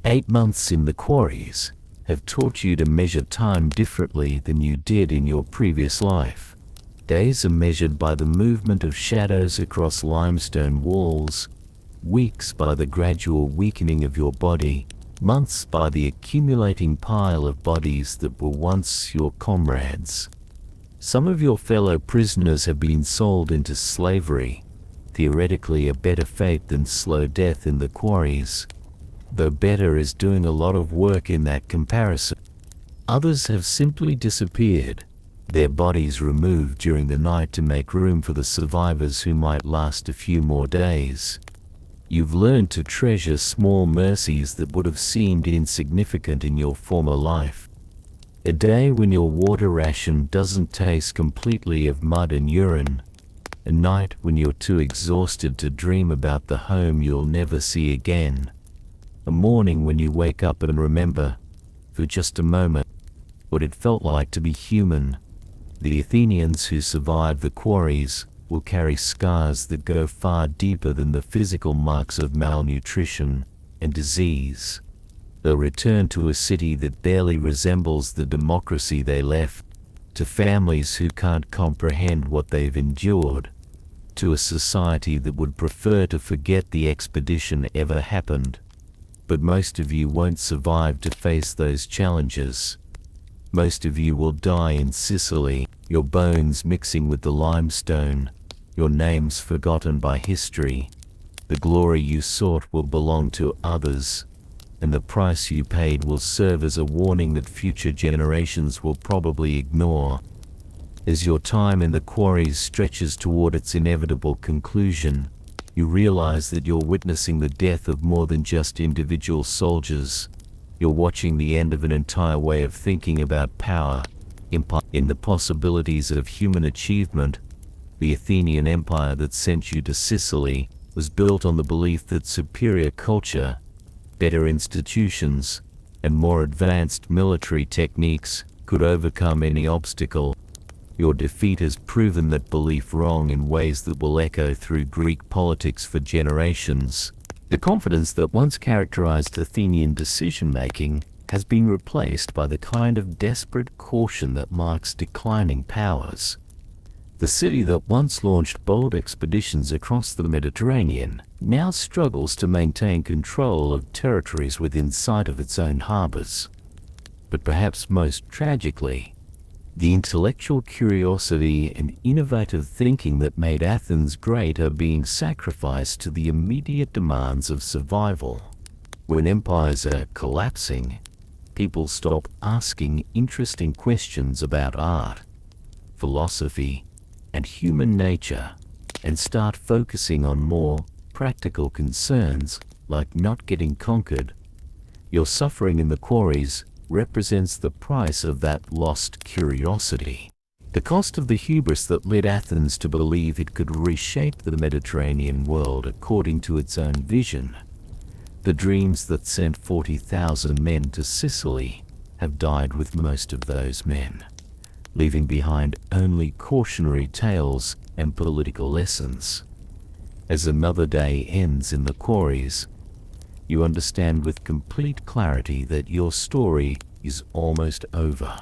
8 months in the quarries have taught you to measure time differently than you did in your previous life. Days are measured by the movement of shadows across limestone walls, weeks by the gradual weakening of your body, months by the accumulating pile of bodies that were once your comrades. Some of your fellow prisoners have been sold into slavery, theoretically a better fate than slow death in the quarries, though better is doing a lot of work in that comparison. Others have simply disappeared, their bodies removed during the night to make room for the survivors who might last a few more days. You've learned to treasure small mercies that would have seemed insignificant in your former life. A day when your water ration doesn't taste completely of mud and urine. A night when you're too exhausted to dream about the home you'll never see again. A morning when you wake up and remember, for just a moment, what it felt like to be human. The Athenians who survived the quarries will carry scars that go far deeper than the physical marks of malnutrition and disease. They'll return to a city that barely resembles the democracy they left, to families who can't comprehend what they've endured, to a society that would prefer to forget the expedition ever happened. But most of you won't survive to face those challenges. Most of you will die in Sicily, your bones mixing with the limestone, your names forgotten by history. The glory you sought will belong to others, and the price you paid will serve as a warning that future generations will probably ignore. As your time in the quarries stretches toward its inevitable conclusion, you realize that you're witnessing the death of more than just individual soldiers. You're watching the end of an entire way of thinking about power, in the possibilities of human achievement. The Athenian Empire that sent you to Sicily was built on the belief that superior culture, better institutions, and more advanced military techniques could overcome any obstacle. Your defeat has proven that belief wrong in ways that will echo through Greek politics for generations. The confidence that once characterized Athenian decision-making has been replaced by the kind of desperate caution that marks declining powers. The city that once launched bold expeditions across the Mediterranean now struggles to maintain control of territories within sight of its own harbors. But perhaps most tragically, the intellectual curiosity and innovative thinking that made Athens great are being sacrificed to the immediate demands of survival. When empires are collapsing, people stop asking interesting questions about art, philosophy, and human nature, and start focusing on more practical concerns like not getting conquered. Your suffering in the quarries represents the price of that lost curiosity. The cost of the hubris that led Athens to believe it could reshape the Mediterranean world according to its own vision. The dreams that sent 40,000 men to Sicily have died with most of those men, leaving behind only cautionary tales and political lessons. As another day ends in the quarries, you understand with complete clarity that your story is almost over.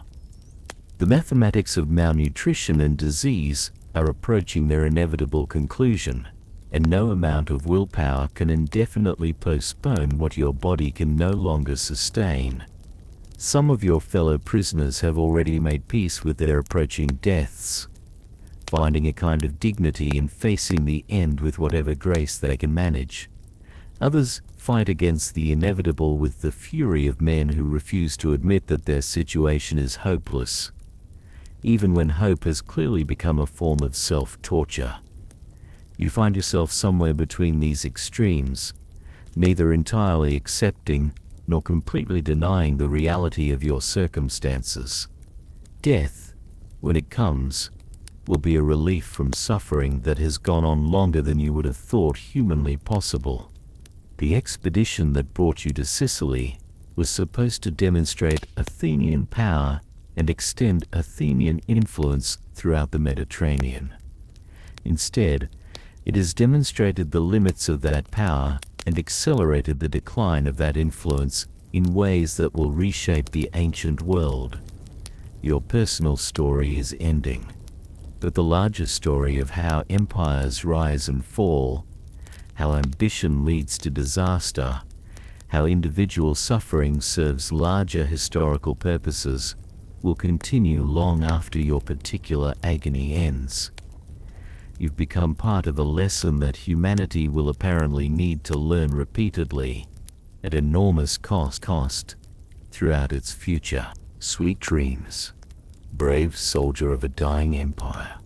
The mathematics of malnutrition and disease are approaching their inevitable conclusion, and no amount of willpower can indefinitely postpone what your body can no longer sustain. Some of your fellow prisoners have already made peace with their approaching deaths, finding a kind of dignity in facing the end with whatever grace they can manage. Others fight against the inevitable with the fury of men who refuse to admit that their situation is hopeless, even when hope has clearly become a form of self-torture. You find yourself somewhere between these extremes, neither entirely accepting nor completely denying the reality of your circumstances. Death, when it comes, will be a relief from suffering that has gone on longer than you would have thought humanly possible. The expedition that brought you to Sicily was supposed to demonstrate Athenian power and extend Athenian influence throughout the Mediterranean. Instead, it has demonstrated the limits of that power and accelerated the decline of that influence in ways that will reshape the ancient world. Your personal story is ending, but the larger story of how empires rise and fall, how ambition leads to disaster, how individual suffering serves larger historical purposes, will continue long after your particular agony ends. You've become part of a lesson that humanity will apparently need to learn repeatedly, at enormous cost, throughout its future. Sweet dreams, brave soldier of a dying empire.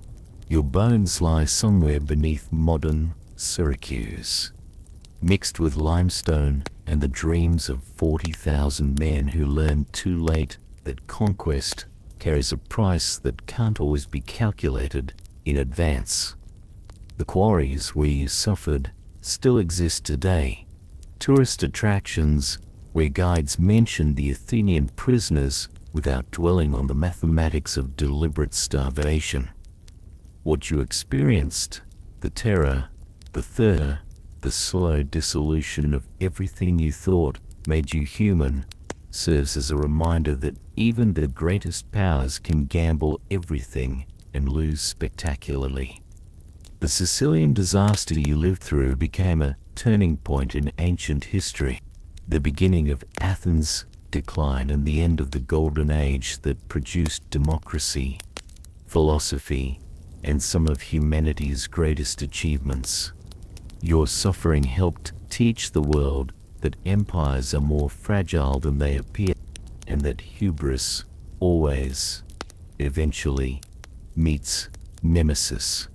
Your bones lie somewhere beneath modern Syracuse, mixed with limestone and the dreams of 40,000 men who learned too late that conquest carries a price that can't always be calculated in advance. The quarries where you suffered still exist today. Tourist attractions where guides mention the Athenian prisoners without dwelling on the mathematics of deliberate starvation. What you experienced, the terror, the thirst, the slow dissolution of everything you thought made you human, serves as a reminder that even the greatest powers can gamble everything and lose spectacularly. The Sicilian disaster you lived through became a turning point in ancient history, the beginning of Athens' decline and the end of the golden age that produced democracy, philosophy, and some of humanity's greatest achievements. Your suffering helped teach the world that empires are more fragile than they appear, and that hubris always, eventually, meets nemesis.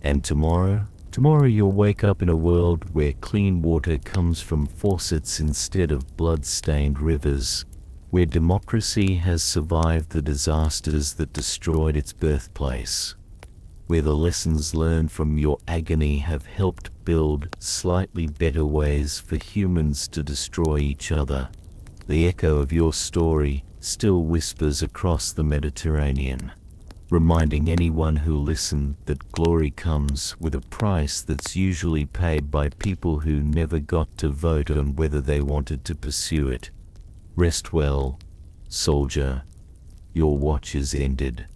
And tomorrow you'll wake up in a world where clean water comes from faucets instead of blood-stained rivers, where democracy has survived the disasters that destroyed its birthplace, where the lessons learned from your agony have helped build slightly better ways for humans to destroy each other. The echo of your story still whispers across the Mediterranean, reminding anyone who listened that glory comes with a price that's usually paid by people who never got to vote on whether they wanted to pursue it. Rest well, soldier. Your watch is ended.